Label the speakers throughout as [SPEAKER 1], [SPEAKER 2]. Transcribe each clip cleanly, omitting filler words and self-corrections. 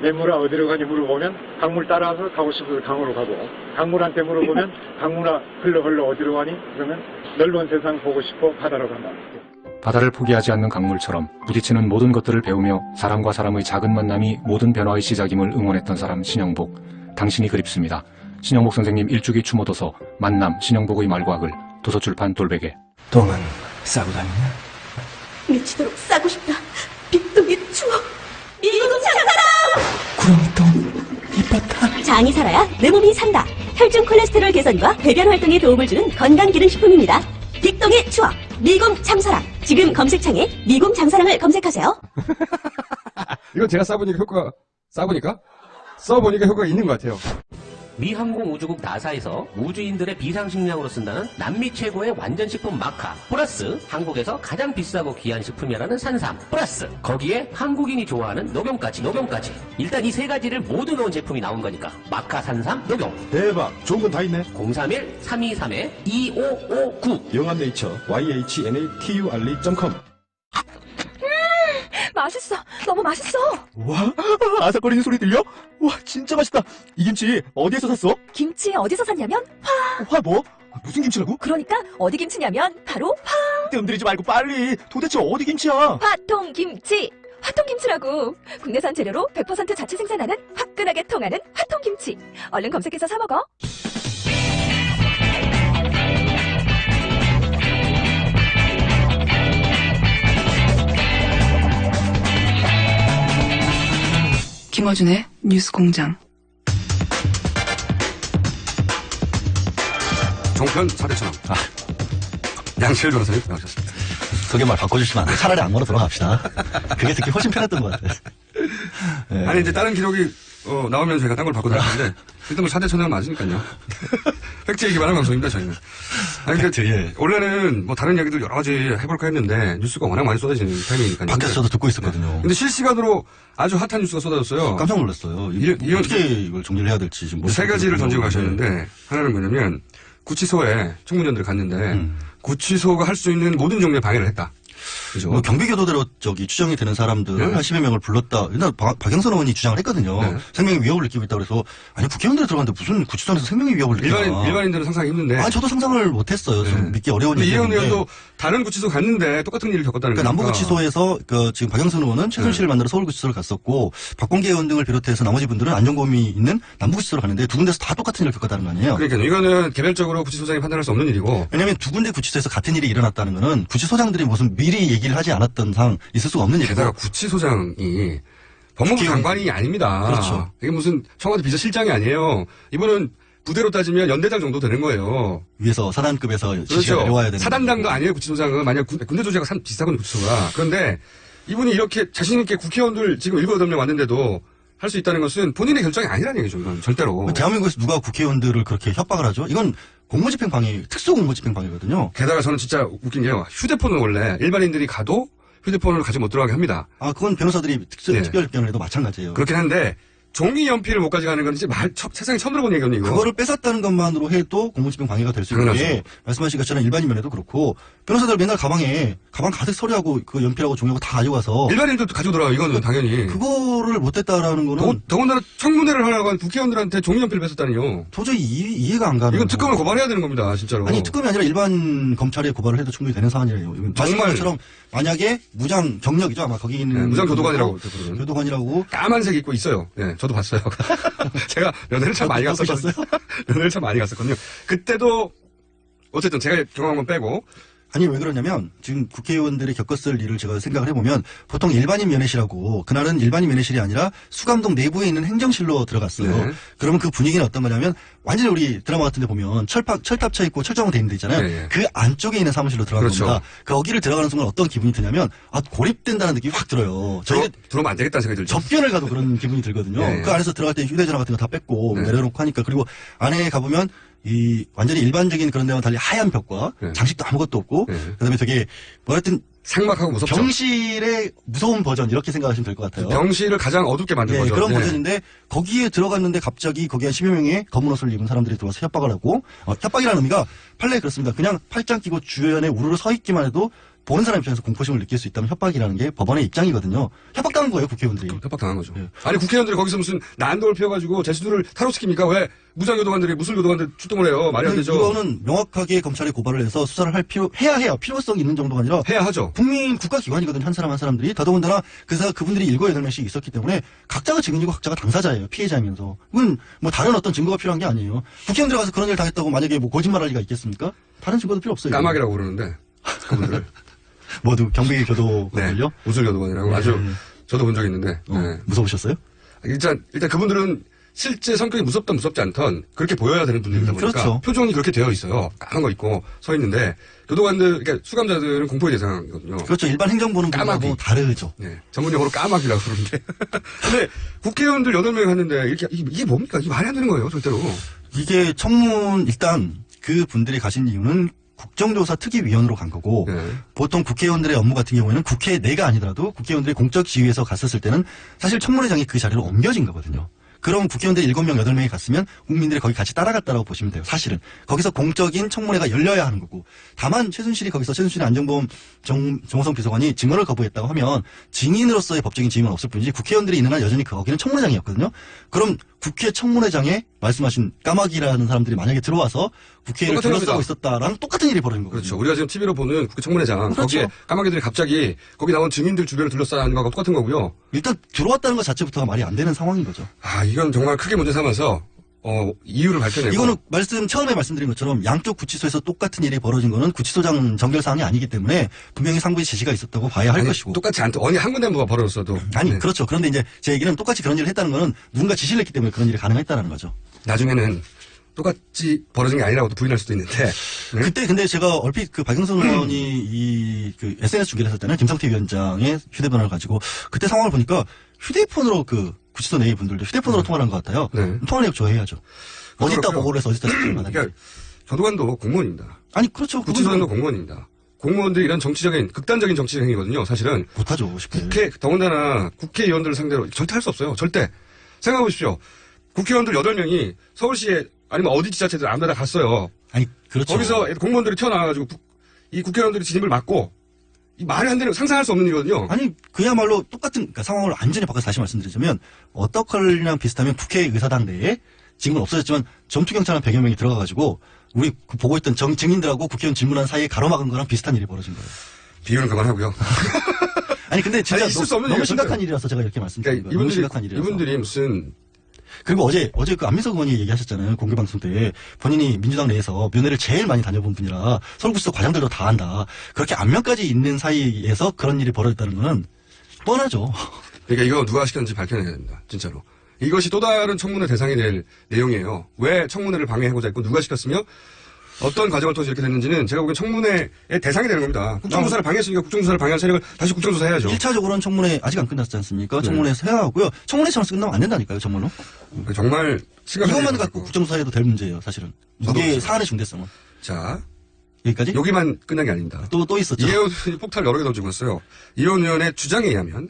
[SPEAKER 1] 매물아 어디로 가니 물어보면 강물 따라서 가고 싶어서 강으로 가고, 강물한테 물어보면 강물아 흘러 어디로 가니? 그러면 넓은 세상 보고 싶어 바다로 간다.
[SPEAKER 2] 바다를 포기하지 않는 강물처럼 부딪히는 모든 것들을 배우며 사람과 사람의 작은 만남이 모든 변화의 시작임을 응원했던 사람 신영복. 당신이 그립습니다. 신영복 선생님 일주기 추모도서 만남 신영복의 말과글 도서출판 돌베개.
[SPEAKER 3] 똥은 싸고 다니냐?
[SPEAKER 4] 미치도록 싸고 싶다. 빅동의 추억. 미국 장사랑!
[SPEAKER 3] 구렁이똥 이뻤다.
[SPEAKER 4] 장이 살아야 내 몸이 산다. 혈중 콜레스테롤 개선과 배변 활동에 도움을 주는 건강기능식품입니다. 빅동의 추억. 미궁 장사랑. 지금 검색창에 미궁 장사랑을 검색하세요.
[SPEAKER 5] 이건 제가 써보니까 효과가 있는 것 같아요.
[SPEAKER 6] 미 항공우주국 나사에서 우주인들의 비상식량으로 쓴다는 남미 최고의 완전식품 마카 플러스 한국에서 가장 비싸고 귀한 식품이라는 산삼 플러스 거기에 한국인이 좋아하는 녹용까지 일단 이 세 가지를 모두 넣은 제품이 나온 거니까 마카 산삼 녹용.
[SPEAKER 7] 대박, 좋은 건 다 있네.
[SPEAKER 6] 031-323-2559
[SPEAKER 7] 영암네이처 YHNATURL.com.
[SPEAKER 4] 맛있어. 너무 맛있어.
[SPEAKER 7] 와, 아삭거리는 소리 들려? 와, 진짜 맛있다. 이 김치 어디에서 샀어?
[SPEAKER 4] 김치 어디서 샀냐면
[SPEAKER 7] 화 뭐? 무슨 김치라고?
[SPEAKER 4] 그러니까 어디 김치냐면 바로
[SPEAKER 7] 뜸들이지 말고 빨리. 도대체 어디 김치야?
[SPEAKER 4] 화통김치. 화통김치라고. 국내산 재료로 100% 자체 생산하는 화끈하게 통하는 화통김치. 얼른 검색해서 사 먹어.
[SPEAKER 8] 김어준의 뉴스공장.
[SPEAKER 5] 종편 4대천왕. 양치열 변호사님 나오셨습니다.
[SPEAKER 3] 소개말 바꿔주시면 안 돼. 차라리 안 걸어 들어갑시다. 그게 듣기 훨씬 편했던 것 같아. 네.
[SPEAKER 5] 아니 이제 다른 기록이 나오면 저희가 딴 걸 바꿔 나갔는데 일단 뭐 4대천왕 맞으니까요. 팩트에 기반한 방송입니다 저희는. 아니
[SPEAKER 3] 팩트, 예.
[SPEAKER 5] 원래는 뭐 다른 이야기들 여러 가지 해볼까 했는데 뉴스가 워낙 많이 쏟아지는 타이밍이니까요.
[SPEAKER 3] 밖에서 저도 듣고 있었거든요.
[SPEAKER 5] 근데 실시간으로 아주 핫한 뉴스가 쏟아졌어요.
[SPEAKER 3] 깜짝 놀랐어요. 어떻게 이걸 정리를 해야 될지 지금
[SPEAKER 5] 세 가지를 던지고 가셨는데 하나는 뭐냐면 구치소에 청문위원들이 갔는데 구치소가 할 수 있는 모든 종류의 방해를 했다. 그죠?
[SPEAKER 3] 뭐 경비교도대로 추정이 되는 사람들
[SPEAKER 5] 네.
[SPEAKER 3] 한 10여 명을 불렀다. 일단 박영선 의원이 주장을 했거든요.
[SPEAKER 5] 네.
[SPEAKER 3] 생명의 위협을 느끼고 있다고 그래서 아니 국회의원들이 들어갔는데 무슨 구치소 안에서 생명의 위협을 느끼나.
[SPEAKER 5] 일반인들은 상상이 힘든데.
[SPEAKER 3] 아니 저도 상상을 못했어요. 좀
[SPEAKER 5] 네.
[SPEAKER 3] 믿기 어려운
[SPEAKER 5] 근데 이혜원
[SPEAKER 3] 얘기인데.
[SPEAKER 5] 의원도 다른 구치소 갔는데 똑같은 일을 겪었다는
[SPEAKER 3] 그러니까
[SPEAKER 5] 거니까.
[SPEAKER 3] 남부구치소에서 지금 박영선 의원은 최순실을 만나러 서울구치소를 갔었고 박범계 의원 등을 비롯해서 나머지 분들은 안전고음이 있는 남부구치소를 갔는데 두 군데서 다 똑같은 일을 겪었다는 거 아니에요.
[SPEAKER 5] 그러니까 이거는 개별적으로 구치소장이 판단할 수 없는 일이고.
[SPEAKER 3] 왜냐하면 두 군데 구치소에서 같은 일이 일어났다는 거는 구치소장들이 무슨 미리 얘기를 하지 않았던 상 있을 수가 없는 일이고.
[SPEAKER 5] 게다가 구치소장이 법무부 장관이 아닙니다.
[SPEAKER 3] 그렇죠.
[SPEAKER 5] 이게 무슨 청와대 비서실장이 아니에요. 이분은 부대로 따지면 연대장 정도 되는 거예요.
[SPEAKER 3] 위에서 사단급에서 지시가
[SPEAKER 5] 그렇죠.
[SPEAKER 3] 내려와야 되는.
[SPEAKER 5] 사단장도 아니에요, 구치소장은. 만약 군대 조직가 비슷하거든요, 구치소가. 그런데 이분이 이렇게 자신있게 국회의원들 지금 7, 8명 왔는데도 할 수 있다는 것은 본인의 결정이 아니라는 얘기죠, 이건 절대로.
[SPEAKER 3] 대한민국에서 누가 국회의원들을 그렇게 협박을 하죠? 이건 공무집행 방해, 특수 공무집행 방해거든요.
[SPEAKER 5] 게다가 저는 진짜 웃긴 게요. 휴대폰은 원래 일반인들이 가도 휴대폰을 가지고 못 들어가게 합니다.
[SPEAKER 3] 아, 그건 변호사들이
[SPEAKER 5] 네.
[SPEAKER 3] 특별 접견을 해도 마찬가지예요.
[SPEAKER 5] 그렇긴 한데 종이 연필을 못 가져가는 건 이제 세상에 처음 들어본 얘기거든요, 이거.
[SPEAKER 3] 그거를 뺏었다는 것만으로 해도 공무집행 방해가 될 수 있는 게 말씀하신 것처럼 일반인 면에도 그렇고 변호사들 맨날 가방 가득 서류하고 그 연필하고 종이하고 다 가져가서
[SPEAKER 5] 일반인들도 가지고 들어가요, 이거는 당연히.
[SPEAKER 3] 그거를 못했다라는 거는
[SPEAKER 5] 더군다나 청문회를 하려고 한 국회의원들한테 종이 연필을 뺏었다니요.
[SPEAKER 3] 도저히 이해가 안 가는.
[SPEAKER 5] 이건 특검을 고발해야 되는 겁니다, 진짜로.
[SPEAKER 3] 아니 특검이 아니라 일반 검찰에 고발을 해도 충분히 되는 사안이에요. 정말 것처럼 만약에 무장 경력이죠 아마 거기 있는
[SPEAKER 5] 무장 교도관이라고
[SPEAKER 3] 교도관이라고
[SPEAKER 5] 까만색 입고 있어요. 네, 저도 봤어요. 제가 면회를 참 많이 갔었거든요. 면회를 참 많이 갔었거든요. 그때도 어쨌든 제가 경험한 건 빼고.
[SPEAKER 3] 아니 왜 그러냐면 지금 국회의원들이 겪었을 일을 제가 생각을 해보면 보통 일반인 면회실하고 그날은 일반인 면회실이 아니라 수감동 내부에 있는 행정실로 들어갔어요.
[SPEAKER 5] 네.
[SPEAKER 3] 그러면 그 분위기는 어떤 거냐면 완전히 우리 드라마 같은 데 보면 철탑 쳐 있고 철조망 돼 있는 데 있잖아요.
[SPEAKER 5] 네.
[SPEAKER 3] 그 안쪽에 있는 사무실로 들어가는
[SPEAKER 5] 그렇죠.
[SPEAKER 3] 겁니다. 거기를 들어가는 순간 어떤 기분이 드냐면 고립된다는 느낌이 확 들어요. 저희가
[SPEAKER 5] 들어오면 안 되겠다는 생각이 들죠.
[SPEAKER 3] 접견을 가도 그런 기분이 들거든요.
[SPEAKER 5] 네.
[SPEAKER 3] 그 안에서 들어갈 때 휴대전화 같은 거 다 뺐고
[SPEAKER 5] 네.
[SPEAKER 3] 내려놓고 하니까 그리고 안에 가보면 완전히 일반적인 그런 데와 달리 하얀 벽과
[SPEAKER 5] 네.
[SPEAKER 3] 장식도 아무것도 없고
[SPEAKER 5] 네.
[SPEAKER 3] 그다음에 되게 하여튼
[SPEAKER 5] 삭막하고 무섭죠.
[SPEAKER 3] 병실의 무서운 버전 이렇게 생각하시면 될 것 같아요.
[SPEAKER 5] 병실을 가장 어둡게 만든 거죠.
[SPEAKER 3] 그런
[SPEAKER 5] 네.
[SPEAKER 3] 버전인데 거기에 들어갔는데 갑자기 거기에 한 10여 명의 검은 옷을 입은 사람들이 들어와서 협박을 하고 협박이라는 의미가 판례에 그렇습니다. 그냥 팔짱 끼고 주변에 우르르 서 있기만 해도 보는 사람 입장에서 공포심을 느낄 수 있다면 협박이라는 게 법원의 입장이거든요. 협박당한 거예요, 국회의원들이.
[SPEAKER 5] 협박당한 거죠.
[SPEAKER 3] 예.
[SPEAKER 5] 아니 국회의원들이 거기서 무슨 난동을 피워가지고 제수들을 탈옥시킵니까? 왜 무장교도관들이 무술교도관들 출동을 해요? 말이 안 되죠.
[SPEAKER 3] 이거는 명확하게 검찰에 고발을 해서 수사를 해야 해요. 필요성이 있는 정도가 아니라
[SPEAKER 5] 해야 하죠.
[SPEAKER 3] 국민 국가기관이거든요. 한 사람 한 사람들이. 더더군다나 그분들이 7, 8명씩 있었기 때문에 각자가 증인이고 각자가 당사자예요. 피해자이면서. 이건 뭐 다른 어떤 증거가 필요한 게 아니에요. 국회의원들 가서 그런 일 당했다고 만약에 뭐 거짓말할 리가 있겠습니까? 다른 증거도 필요 없어요.
[SPEAKER 5] 까마귀라고 부르는데 그분들을.
[SPEAKER 3] 모두 경비 교도관을요?
[SPEAKER 5] 네. 무술교도관이라고
[SPEAKER 3] 네.
[SPEAKER 5] 아주 저도 본 적이 있는데. 네.
[SPEAKER 3] 무서우셨어요?
[SPEAKER 5] 일단 그분들은 실제 성격이 무섭든 무섭지 않던 그렇게 보여야 되는 분들이다 보니까
[SPEAKER 3] 그렇죠.
[SPEAKER 5] 표정이 그렇게 되어 있어요. 까만 거 입고 서 있는데 교도관들, 그러니까 수감자들은 공포의 대상이거든요.
[SPEAKER 3] 그렇죠. 일반 행정보는
[SPEAKER 5] 까마귀.
[SPEAKER 3] 분하고 다르죠.
[SPEAKER 5] 네. 전문 용어로 까마귀라고 그러는데. 근데 국회의원들 8명이 갔는데 이게 뭡니까? 이게 말이 안 되는 거예요, 절대로.
[SPEAKER 3] 이게 청문 일단 그 분들이 가신 이유는 국정조사 특위위원으로 간 거고
[SPEAKER 5] 네.
[SPEAKER 3] 보통 국회의원들의 업무 같은 경우에는 국회 내가 아니더라도 국회의원들이 공적 지위에서 갔었을 때는 사실 청문회장이 그 자리로 옮겨진 거거든요. 그럼 국회의원들이 7명, 8명이 갔으면 국민들이 거기 같이 따라갔다라고 보시면 돼요. 사실은. 거기서 공적인 청문회가 열려야 하는 거고. 다만 최순실이 안정보험 정호성 비서관이 증언을 거부했다고 하면 증인으로서의 법적인 지위는 없을 뿐이지 국회의원들이 있는 한 여전히 거기는 청문회장이었거든요. 그럼 국회 청문회장에 말씀하신 까마귀라는 사람들이 만약에 들어와서 국회를
[SPEAKER 5] 똑같은
[SPEAKER 3] 둘러싸고
[SPEAKER 5] 겁니다.
[SPEAKER 3] 있었다라는 똑같은 일이 벌어진 거거든요.
[SPEAKER 5] 그렇죠. 우리가 지금 TV로 보는 국회 청문회장.
[SPEAKER 3] 그렇죠.
[SPEAKER 5] 거기에 까마귀들이 갑자기 거기 나온 증인들 주변을 둘러싸는 거하고 똑같은 거고요.
[SPEAKER 3] 일단 들어왔다는 것 자체부터가 말이 안 되는 상황인 거죠.
[SPEAKER 5] 아, 이건 정말 크게 문제 삼아서, 이유를 밝혀내고.
[SPEAKER 3] 이거는 처음에 말씀드린 것처럼 양쪽 구치소에서 똑같은 일이 벌어진 거는 구치소장 정결사항이 아니기 때문에 분명히 상부의 지시가 있었다고 봐야 할
[SPEAKER 5] 아니,
[SPEAKER 3] 것이고.
[SPEAKER 5] 똑같이 어느 한 군데 뭐가 벌어졌어도.
[SPEAKER 3] 아니,
[SPEAKER 5] 네.
[SPEAKER 3] 그렇죠. 그런데 이제 제 얘기는 똑같이 그런 일을 했다는 거는 누군가 지시를 했기 때문에 그런 일이 가능했다는 거죠.
[SPEAKER 5] 나중에는 똑같이 벌어진 게 아니라고도 부인할 수도 있는데. 네?
[SPEAKER 3] 그때 근데 제가 얼핏 그 박영선 의원이 그 SNS 중계를 했을 때는 김성태 위원장의 휴대폰을 가지고 그때 상황을 보니까 휴대폰으로 그 구치소 내의 분들도 휴대폰으로 통화를 한 것 같아요.
[SPEAKER 5] 네.
[SPEAKER 3] 통화 내역 조회해야죠. 어디다
[SPEAKER 5] 그렇고요.
[SPEAKER 3] 보고를 해서 어디다 집중을 받았는지.
[SPEAKER 5] 그러니까 교도관도 공무원입니다.
[SPEAKER 3] 아니, 그렇죠.
[SPEAKER 5] 구치소장도 공무원입니다. 공무원들이 이런 극단적인 정치적 행위거든요, 사실은.
[SPEAKER 3] 못하죠, 쉽게.
[SPEAKER 5] 더군다나 국회의원들을 상대로 절대 할 수 없어요. 절대. 생각해 보십시오. 국회의원들 8명이 서울시에 아니면 어디 지자체들 아무 데나 갔어요.
[SPEAKER 3] 아니, 그렇죠.
[SPEAKER 5] 거기서 공무원들이 튀어나와가지고 이 국회의원들이 진입을 막고 이 말이 안 되는 상상할 수 없는 일이거든요.
[SPEAKER 3] 아니, 그야말로 똑같은, 그러니까 상황을 완전히 바꿔서 다시 말씀드리자면, 어떡할랑 비슷하면 국회의사당 내에 지금은 없어졌지만 전투경찰 한 100여 명이 들어가가지고, 우리 보고 있던 증인들하고 국회의원 질문한 사이에 가로막은 거랑 비슷한 일이 벌어진 거예요.
[SPEAKER 5] 비유는 그만하고요.
[SPEAKER 3] 아니, 근데 진짜
[SPEAKER 5] 있을 수 없는
[SPEAKER 3] 너무
[SPEAKER 5] 일이에요,
[SPEAKER 3] 심각한
[SPEAKER 5] 진짜.
[SPEAKER 3] 일이라서 제가 이렇게 말씀드린
[SPEAKER 5] 그러니까
[SPEAKER 3] 거예요. 너무 심각한 일이라서.
[SPEAKER 5] 이분들이 무슨
[SPEAKER 3] 그리고 어제 그 안민석 의원이 얘기하셨잖아요. 공개방송 때. 본인이 민주당 내에서 면회를 제일 많이 다녀본 분이라 서울구치소 과장들도 다 안다. 그렇게 안면까지 있는 사이에서 그런 일이 벌어졌다는 거는 뻔하죠.
[SPEAKER 5] 그러니까 이거 누가 시켰는지 밝혀내야 됩니다. 진짜로. 이것이 또 다른 청문회 대상이 될 내용이에요. 왜 청문회를 방해하고자 했고 누가 시켰으며 어떤 과정을 통해서 이렇게 됐는지는 제가 보기엔 청문회의 대상이 되는 겁니다. 국정조사를 방해했으니까 국정조사를 방해한 세력을 다시 국정조사해야죠.
[SPEAKER 3] 1차적으로는 청문회 아직 안 끝났지 않습니까? 청문회에서 해야 하고요. 청문회처럼 끝나면 안 된다니까요, 정말로.
[SPEAKER 5] 정말 심각한
[SPEAKER 3] 이것만
[SPEAKER 5] 일이고.
[SPEAKER 3] 갖고 국정조사해도 될 문제예요, 사실은.
[SPEAKER 5] 저도
[SPEAKER 3] 이게
[SPEAKER 5] 그렇습니다.
[SPEAKER 3] 사안의 중대성은.
[SPEAKER 5] 자,
[SPEAKER 3] 여기까지?
[SPEAKER 5] 여기만 끝난 게 아닙니다.
[SPEAKER 3] 또 있었죠.
[SPEAKER 5] 이혜원 의원이 폭탄을 여러 개 던지고 있어요. 이혜원 의원의 주장에 의하면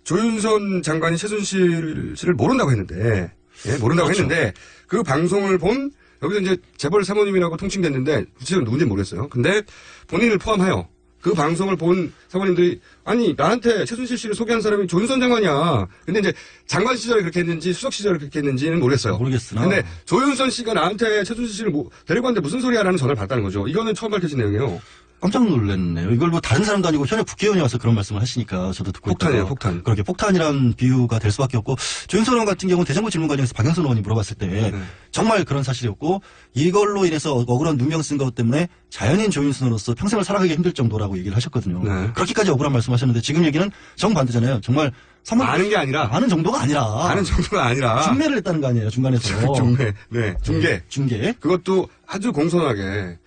[SPEAKER 5] 조윤선 장관이 최순실 씨를 모른다고 했는데, 모른다고
[SPEAKER 3] 그렇죠.
[SPEAKER 5] 했는데 그 방송을 본 여기서 이제 재벌 사모님이라고 통칭됐는데 구체적으로 누군지 모르겠어요. 근데 본인을 포함하여 그 방송을 본 사모님들이 아니 나한테 최순실 씨를 소개한 사람이 조윤선 장관이야. 근데 이제 장관 시절에 그렇게 했는지 수석 시절에 그렇게 했는지는 모르겠어요.
[SPEAKER 3] 모르겠으나.
[SPEAKER 5] 근데 조윤선 씨가 나한테 최순실 씨를 데리고 왔는데 무슨 소리야라는 전화를 받았다는 거죠. 이거는 처음 밝혀진 내용이에요.
[SPEAKER 3] 깜짝 놀랐네요. 이걸 뭐 다른 사람도 아니고 현역 국회의원이 와서 그런 말씀을 하시니까 저도 듣고
[SPEAKER 5] 폭탄이에요,
[SPEAKER 3] 있다가
[SPEAKER 5] 폭탄.
[SPEAKER 3] 그렇게 폭탄이라는 비유가 될 수밖에 없고 조윤선 의원 같은 경우는 대정부 질문 과정에서 박영선 의원이 물어봤을 때 정말 그런 사실이었고 이걸로 인해서 억울한 누명 쓴 것 때문에 자연인 조윤선으로서 평생을 살아가기 힘들 정도라고 얘기를 하셨거든요.
[SPEAKER 5] 네.
[SPEAKER 3] 그렇게까지 억울한 말씀하셨는데 지금 얘기는 정반대잖아요. 정말
[SPEAKER 5] 아는 게 아니라
[SPEAKER 3] 아는 정도가 아니라
[SPEAKER 5] 아는 정도가 아니라
[SPEAKER 3] 중매를 했다는 거 아니에요. 중간에서
[SPEAKER 5] 중매, 네, 중계.
[SPEAKER 3] 중계.
[SPEAKER 5] 그것도 아주 공손하게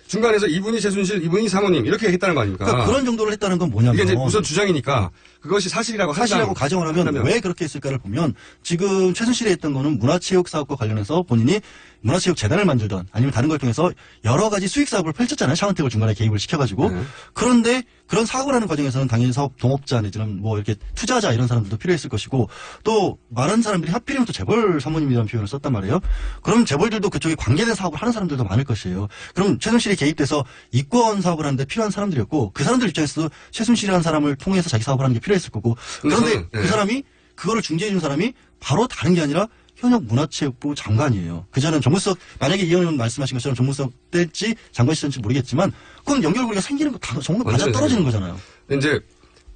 [SPEAKER 5] 중간에서 이분이 최순실, 이분이 사모님 이렇게 했다는 거 아닙니까?
[SPEAKER 3] 그러니까 그런 정도를 했다는 건 뭐냐면
[SPEAKER 5] 이게 이제 우선 주장이니까 그것이 사실이라고
[SPEAKER 3] 사실이라고 가정을 하면
[SPEAKER 5] 한다면
[SPEAKER 3] 왜 그렇게 했을까를 보면 지금 최순실이 했던 거는 문화체육 사업과 관련해서 본인이 문화체육 재단을 만들던 아니면 다른 걸 통해서 여러 가지 수익 사업을 펼쳤잖아요. 차은택을 중간에 개입을 시켜가지고.
[SPEAKER 5] 네.
[SPEAKER 3] 그런데 그런 사업을 하는 과정에서는 당연히 사업 동업자 내지는 뭐 이렇게 투자자 이런 사람들도 필요했을 것이고 또 많은 사람들이 하필이면 또 재벌 사모님이라는 표현을 썼단 말이에요. 그럼 재벌들도 그쪽에 관계된 사업을 하는 사람들도 많을 것이에요. 그럼 최순실이 개입돼서 이권 사업을 하는데 필요한 사람들이었고 그 사람들 입장에서도 최순실이라는 사람을 통해서 자기 사업을 하는 게 필요했을 거고 그런데
[SPEAKER 5] 저는, 네.
[SPEAKER 3] 그 사람이 그거를 중재해 준 사람이 바로 다른 게 아니라 현역 문화체육부 장관이에요. 그전엔 정무수석 만약에 이 의원님 말씀하신 것처럼 정무수석 때일지 장관 시절인지 모르겠지만 그건 연결고리가 생기는 거 다 정말 맞아
[SPEAKER 5] 완전히
[SPEAKER 3] 떨어지는 거잖아요.
[SPEAKER 5] 근데 이제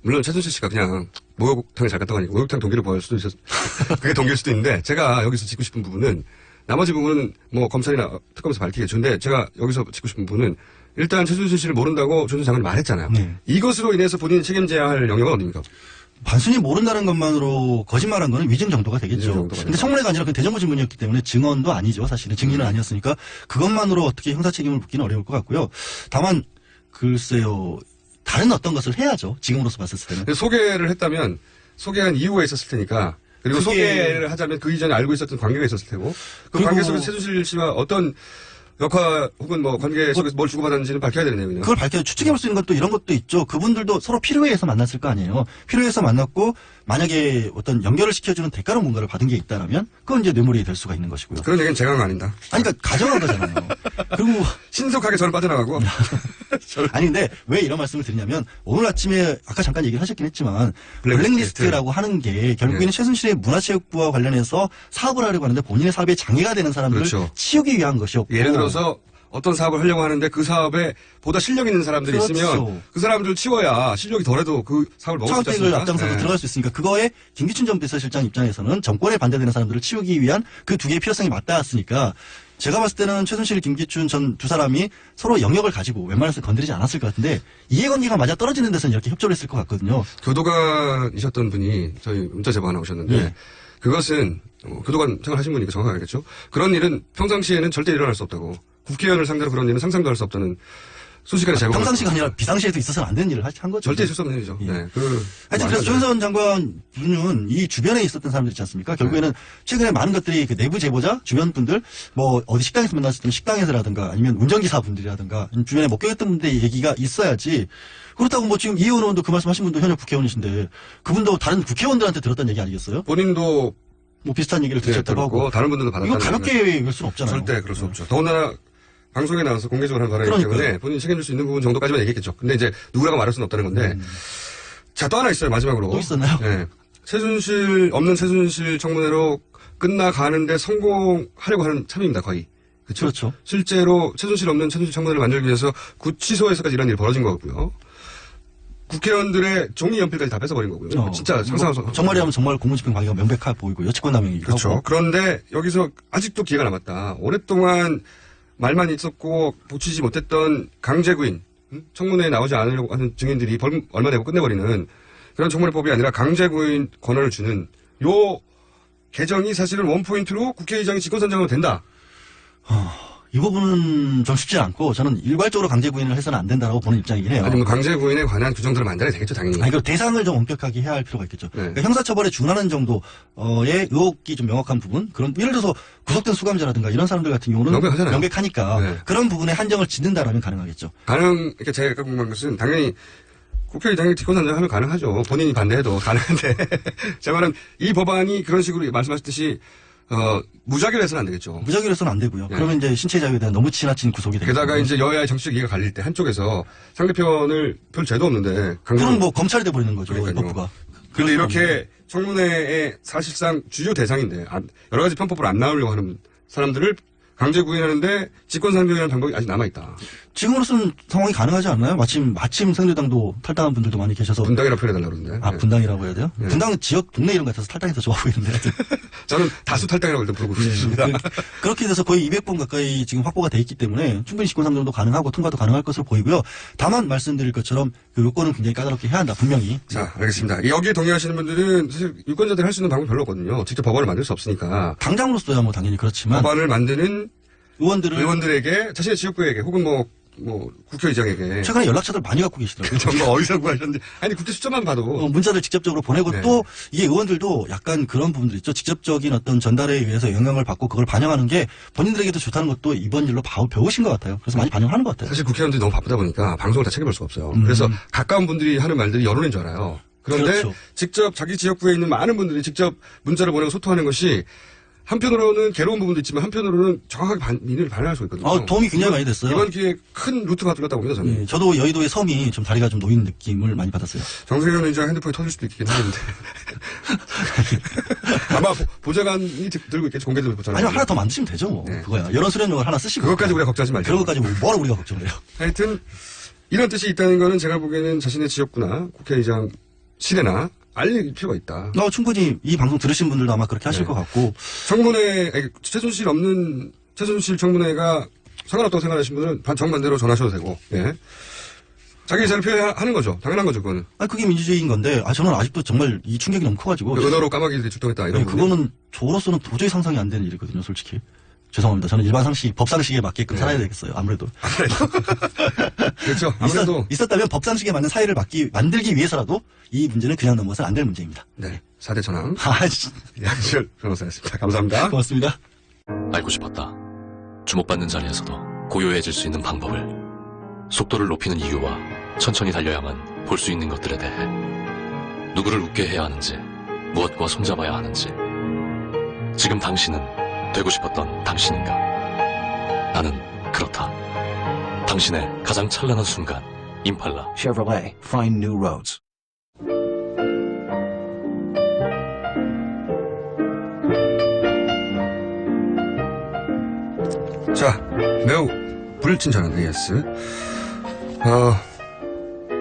[SPEAKER 5] 물론 최순실 씨가 그냥 목욕탕에 잘 갔다 가니까 목욕탕 동기를 보여줄 수도 있었 그게 동기일 수도 있는데 제가 여기서 짚고 싶은 부분은 나머지 부분은 뭐 검찰이나 특검에서 밝히겠죠. 근데 제가 여기서 짚고 싶은 부분은 일단 최순실 씨를 모른다고 조선 장관이 말했잖아요.
[SPEAKER 3] 네.
[SPEAKER 5] 이것으로 인해서 본인이 책임져야 할 영역은 어디입니까?
[SPEAKER 3] 단순히 모른다는 것만으로 거짓말한 거는 위증 정도가 되겠죠.
[SPEAKER 5] 위증 정도가
[SPEAKER 3] 근데
[SPEAKER 5] 되죠.
[SPEAKER 3] 청문회가 아니라 그 대정부 질문이었기 때문에 증언도 아니죠. 사실은 증인은 아니었으니까 그것만으로 어떻게 형사 책임을 묻기는 어려울 것 같고요. 다만 글쎄요. 다른 어떤 것을 해야죠. 지금으로서 봤을 때는.
[SPEAKER 5] 소개를 했다면 소개한 이유가 있었을 테니까 그리고
[SPEAKER 3] 그게-
[SPEAKER 5] 소개를 하자면 그 이전에 알고 있었던 관계가 있었을 테고 그
[SPEAKER 3] 그리고-
[SPEAKER 5] 관계 속에서 최순실 씨와 어떤 역할 혹은 뭐 관계 속에서 뭘 주고받았는지는 밝혀야 되는 내용이네요.
[SPEAKER 3] 그걸 추측해볼 수 있는 것도 이런 것도 있죠. 그분들도 서로 필요해서 만났을 거 아니에요. 필요해서 만났고 만약에 어떤 연결을 시켜주는 대가로 뭔가를 받은 게 있다라면 그건 이제 뇌물이 될 수가 있는 것이고요.
[SPEAKER 5] 그런 얘기는 제가 한 거 아닙니다.
[SPEAKER 3] 아니 그러니까 가정한 거잖아요. 그리고
[SPEAKER 5] 신속하게 저는 빠져나가고
[SPEAKER 3] 아니 근데 왜 이런 말씀을 드리냐면 오늘 아침에 아까 잠깐 얘기를 하셨긴 했지만
[SPEAKER 5] 블랙리스트.
[SPEAKER 3] 블랙리스트라고 하는 게 결국에는
[SPEAKER 5] 네.
[SPEAKER 3] 최순실의 문화체육부와 관련해서 사업을 하려고 하는데 본인의 사업에 장애가 되는 사람들을
[SPEAKER 5] 그렇죠.
[SPEAKER 3] 치우기 위한 것이었고
[SPEAKER 5] 예를 들어서 어떤 사업을 하려고 하는데 그 사업에 보다 실력 있는 사람들이
[SPEAKER 3] 그렇죠.
[SPEAKER 5] 있으면 그 사람들을 치워야 실력이 덜해도 그 사업을 먹을 수 있지
[SPEAKER 3] 차은택을
[SPEAKER 5] 않습니까?
[SPEAKER 3] 앞장서서
[SPEAKER 5] 네.
[SPEAKER 3] 들어갈 수 있으니까 그거에 김기춘 전 비서실장 입장에서는 정권에 반대되는 사람들을 치우기 위한 그 두 개의 필요성이 맞닿았으니까 제가 봤을 때는 최순실, 김기춘 전 두 사람이 서로 영역을 가지고 웬만해서 건드리지 않았을 것 같은데 이해관계가 맞아 떨어지는 데서는 이렇게 협조를 했을 것 같거든요.
[SPEAKER 5] 교도관이셨던 분이 저희 문자 제보 하나 오셨는데
[SPEAKER 3] 네.
[SPEAKER 5] 그것은 교도관 생활하신 분이니까 정확하게 알겠죠. 그런 일은 평상시에는 절대 일어날 수 없다고. 국회의원을 상대로 그런 일은 상상도 할 수 없다는 순식간에 제보.
[SPEAKER 3] 평상시가 아니라 비상시에도 있어서는 안 되는 일을 한 거죠.
[SPEAKER 5] 절대 있을 수 없는 일이죠.
[SPEAKER 3] 예.
[SPEAKER 5] 네.
[SPEAKER 3] 하여튼 그래서 조현선 장관 분은 이 주변에 있었던 사람들 있지 않습니까? 결국에는 최근에 많은 것들이 그 내부 제보자, 주변 분들, 뭐 어디 식당에서 만났을 때는 식당에서라든가 아니면 운전기사 분들이라든가 주변에 목격했던 분들의 얘기가 있어야지. 그렇다고 뭐 지금 이 의원도 그 말씀하신 분도 현역 국회의원이신데 그분도 다른 국회의원들한테 들었다는 얘기 아니겠어요?
[SPEAKER 5] 본인도
[SPEAKER 3] 뭐 비슷한 얘기를
[SPEAKER 5] 네,
[SPEAKER 3] 들으셨다고 하고.
[SPEAKER 5] 들었고 다른 분들도
[SPEAKER 3] 이거
[SPEAKER 5] 받았다는
[SPEAKER 3] 가볍게 볼 수는 없잖아요.
[SPEAKER 5] 절대 그럴 수 없죠. 더군다나 방송에 나와서 공개적으로 하는 발언이기
[SPEAKER 3] 그러니까요.
[SPEAKER 5] 때문에 본인이 책임질 수 있는 부분 정도까지만 얘기했겠죠. 근데 이제 누구라고 말할 수는 없다는 건데. 자, 또 하나 있어요. 마지막으로.
[SPEAKER 3] 또 있었나요?
[SPEAKER 5] 네. 없는 최순실 청문회로 끝나가는데 성공하려고 하는 참입니다. 거의. 그쵸?
[SPEAKER 3] 그렇죠.
[SPEAKER 5] 실제로 최순실 없는 최순실 청문회를 만들기 위해서 구치소에서까지 이런 일이 벌어진 거고요. 국회의원들의 종이 연필까지 다 뺏어버린 거고요. 진짜 상상할 수
[SPEAKER 3] 정말이라면 정말 공무집행 방해가 명백해 보이고요. 직권남용이기도
[SPEAKER 5] 그렇죠.
[SPEAKER 3] 하고.
[SPEAKER 5] 그런데 여기서 아직도 기회가 남았다. 오랫동안 말만 있었고 붙이지 못했던 강제구인, 청문회에 나오지 않으려고 하는 증인들이 얼마 내고 끝내버리는 그런 청문회법이 아니라 강제구인 권한을 주는 요 개정이 사실은 원포인트로 국회의장이 직권선정하면 된다.
[SPEAKER 3] 이 부분은 좀 쉽지 않고 저는 일괄적으로 강제 구인을 해서는 안 된다라고 보는 입장이긴 해요.
[SPEAKER 5] 아니 뭐 강제구인에 관한 규정들을 만들어야 되겠죠, 당연히.
[SPEAKER 3] 아니, 그 대상을 좀 엄격하게 해야 할 필요가 있겠죠.
[SPEAKER 5] 네.
[SPEAKER 3] 그러니까 형사처벌에 준하는 정도의 의혹이 좀 명확한 부분, 그런 예를 들어서 구속된 수감자라든가 이런 사람들 같은 경우는
[SPEAKER 5] 명백하잖아요.
[SPEAKER 3] 명백하니까
[SPEAKER 5] 네.
[SPEAKER 3] 그런 부분에 한정을 짓는다라면 가능하겠죠.
[SPEAKER 5] 이렇게 제가 궁금한 것은 당연히 국회의장이 직권선정하면 가능하죠. 본인이 반대해도 가능한데 제 말은 이 법안이 그런 식으로 말씀하셨듯이 무작위로 해서는 안 되겠죠.
[SPEAKER 3] 무작위로 해서는 안 되고요.
[SPEAKER 5] 네.
[SPEAKER 3] 그러면 이제 신체 자유에 대한 너무 지나친 구속이 되겠죠.
[SPEAKER 5] 게다가 이제 여야의 정치적 이해가 갈릴 때 한쪽에서 상대편을 별 죄도 없는데
[SPEAKER 3] 그럼 뭐 검찰이 돼버리는 거죠.
[SPEAKER 5] 그러니까요.
[SPEAKER 3] 법부가.
[SPEAKER 5] 근데 이렇게 청문회의 사실상 주요 대상인데 여러 가지 편법으로 안 나오려고 하는 사람들을 강제 구인하는데 직권상정이라는 방법이 아직 남아있다.
[SPEAKER 3] 지금으로서는 상황이 가능하지 않나요? 마침 새누리당도 탈당한 분들도 많이 계셔서.
[SPEAKER 5] 분당이라고 표현해달라고 그러는데. 네.
[SPEAKER 3] 분당이라고 해야 돼요?
[SPEAKER 5] 네.
[SPEAKER 3] 분당은 지역 동네 이름 같아서 탈당이 더 좋아 보이는데.
[SPEAKER 5] 저는 다수 탈당이라고 일단 부르고 있습니다.
[SPEAKER 3] 그렇게 돼서 거의 200번 가까이 지금 확보가 돼 있기 때문에 충분히 직권상정도 가능하고 통과도 가능할 것으로 보이고요. 다만 말씀드릴 것처럼 그 요건은 굉장히 까다롭게 해야 한다. 분명히.
[SPEAKER 5] 자, 알겠습니다. 여기에 동의하시는 분들은 사실 유권자들이 할 수 있는 방법이 별로 없거든요. 직접 법안을 만들 수 없으니까.
[SPEAKER 3] 당장으로서야 뭐 당연히 그렇지만
[SPEAKER 5] 법안을 만드는
[SPEAKER 3] 의원들에게
[SPEAKER 5] 자신의 지역구에게 혹은 뭐 뭐 국회의장에게
[SPEAKER 3] 최근에 연락처들 많이 갖고 계시더라고요.
[SPEAKER 5] 정말 어디서 구하셨는지 아니 국회 숫자만 봐도
[SPEAKER 3] 문자를 직접적으로 보내고
[SPEAKER 5] 네.
[SPEAKER 3] 또 이게 의원들도 약간 그런 부분들 있죠. 직접적인 어떤 전달에 의해서 영향을 받고 그걸 반영하는 게 본인들에게도 좋다는 것도 이번 일로 배우신 것 같아요. 그래서 많이 반영하는 것 같아요.
[SPEAKER 5] 사실 국회의원들이 너무 바쁘다 보니까 방송을 다 책임질 수가 없어요. 그래서 가까운 분들이 하는 말들이 여론인 줄 알아요. 그런데
[SPEAKER 3] 그렇죠.
[SPEAKER 5] 직접 자기 지역구에 있는 많은 분들이 직접 문자를 보내고 소통하는 것이 한편으로는 괴로운 부분도 있지만 한편으로는 정확하게 민의를 반영할 수 있거든요.
[SPEAKER 3] 도움이 굉장히 많이 됐어요.
[SPEAKER 5] 이번 기회에 큰 루트가 뚫렸다고 봅니다, 저는.
[SPEAKER 3] 예, 저도 여의도의 섬이 좀 다리가 좀 놓인 느낌을 많이 받았어요.
[SPEAKER 5] 정세균 의장 핸드폰이 터질 수도 있긴 하는데. 아마 보좌관이 들고 있겠지, 공개되는 보좌관.
[SPEAKER 3] 아니요, 하나 더 만드시면 되죠, 뭐.
[SPEAKER 5] 네.
[SPEAKER 3] 그거야. 여론 수련용을 하나 쓰시고.
[SPEAKER 5] 그것까지 우리가 걱정하지 말자.
[SPEAKER 3] 그런 것까지 뭐하러 우리가 걱정을 해요.
[SPEAKER 5] 하여튼, 이런 뜻이 있다는 거는 제가 보기에는 자신의 지역구나 국회의장 실에나 알릴 필요가 있다.
[SPEAKER 3] 충분히 이 방송 들으신 분들도 아마 그렇게 하실
[SPEAKER 5] 네.
[SPEAKER 3] 것 같고.
[SPEAKER 5] 청문회, 최순실 청문회가 상관없다고 생각하시는 분들은 정반대로 전하셔도 되고, 예. 자기 의사를 표현하는 거죠. 당연한 거죠, 그거는.
[SPEAKER 3] 그게 민주주의인 건데, 저는 아직도 정말 이 충격이 너무 커가지고.
[SPEAKER 5] 은어로 까마귀들이 출동했다, 이런 부분이.
[SPEAKER 3] 그거는 저로서는 도저히 상상이 안 되는 일이거든요, 솔직히. 죄송합니다. 저는 일반 상식, 법상식에 맞게끔 살아야 되겠어요, 아무래도.
[SPEAKER 5] 그렇죠. 아무래도.
[SPEAKER 3] 있었다면 법상식에 맞는 사회를 만들기 위해서라도 이 문제는 그냥 넘어서는 안 될 문제입니다.
[SPEAKER 5] 네. 4대 전황.
[SPEAKER 3] 아씨.
[SPEAKER 5] 양지열 변호사였습니다. 감사합니다.
[SPEAKER 3] 고맙습니다.
[SPEAKER 9] 알고 싶었다. 주목받는 자리에서도 고요해질 수 있는 방법을, 속도를 높이는 이유와 천천히 달려야만 볼 수 있는 것들에 대해, 누구를 웃게 해야 하는지, 무엇과 손잡아야 하는지. 지금 당신은 되고 싶었던 당신인가? 나는 그렇다. 당신의 가장 찬란한 순간, 임팔라.
[SPEAKER 10] Chevrolet, find new roads.
[SPEAKER 5] 자, 매우 불친절한 AS.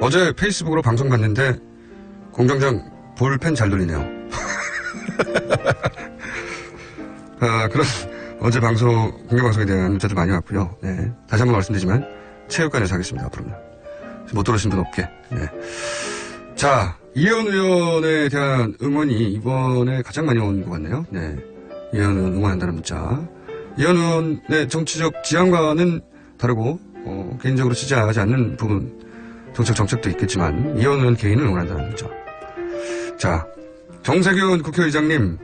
[SPEAKER 5] 어제 페이스북으로 방송 봤는데 공정장 볼펜 잘 돌리네요. 그런 어제 공개방송에 대한 문자도 많이 왔고요. 네. 다시 한번 말씀드리지만 체육관에서 하겠습니다. 앞으로는. 못 들으신 분 없게. 네. 자, 이현 의원에 대한 응원이 이번에 가장 많이 온 것 같네요. 네. 이현 의원 응원한다는 문자. 이현 의원의 정치적 지향과는 다르고 개인적으로 지지하지 않는 부분, 정책도 있겠지만 이현 의원 개인을 응원한다는 문자. 자, 정세균 국회의장님,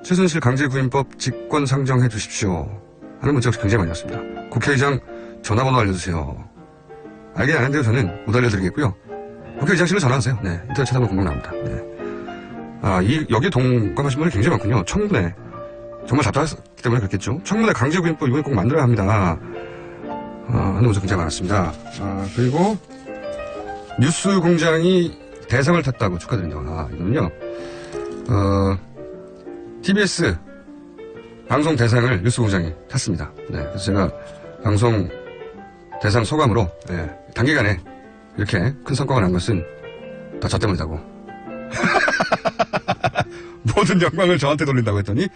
[SPEAKER 5] 최순실 강제구인법 직권 상정해 주십시오 하는 문자가 굉장히 많이 왔습니다. 국회의장 전화번호 알려주세요. 알긴 아는데요, 저는 못 알려드리겠고요. 국회의장실로 전화하세요. 네, 인터넷 찾아보면 금방 나옵니다. 네. 여기에 동감하신 분이 굉장히 많군요. 청문회. 정말 답답했기 때문에 그렇겠죠. 청문회 강제구인법 이번에 꼭 만들어야 합니다. 하는 문자 굉장히 많았습니다. 그리고 뉴스 공장이 대상을 탔다고 축하드립니다. 이거는요, TBS 방송 대상을 뉴스 공장이 탔습니다. 네, 그래서 제가 방송 대상 소감으로, 네, 단기간에 이렇게 큰 성과가 난 것은 다 저 때문이다고. 모든 영광을 저한테 돌린다고 했더니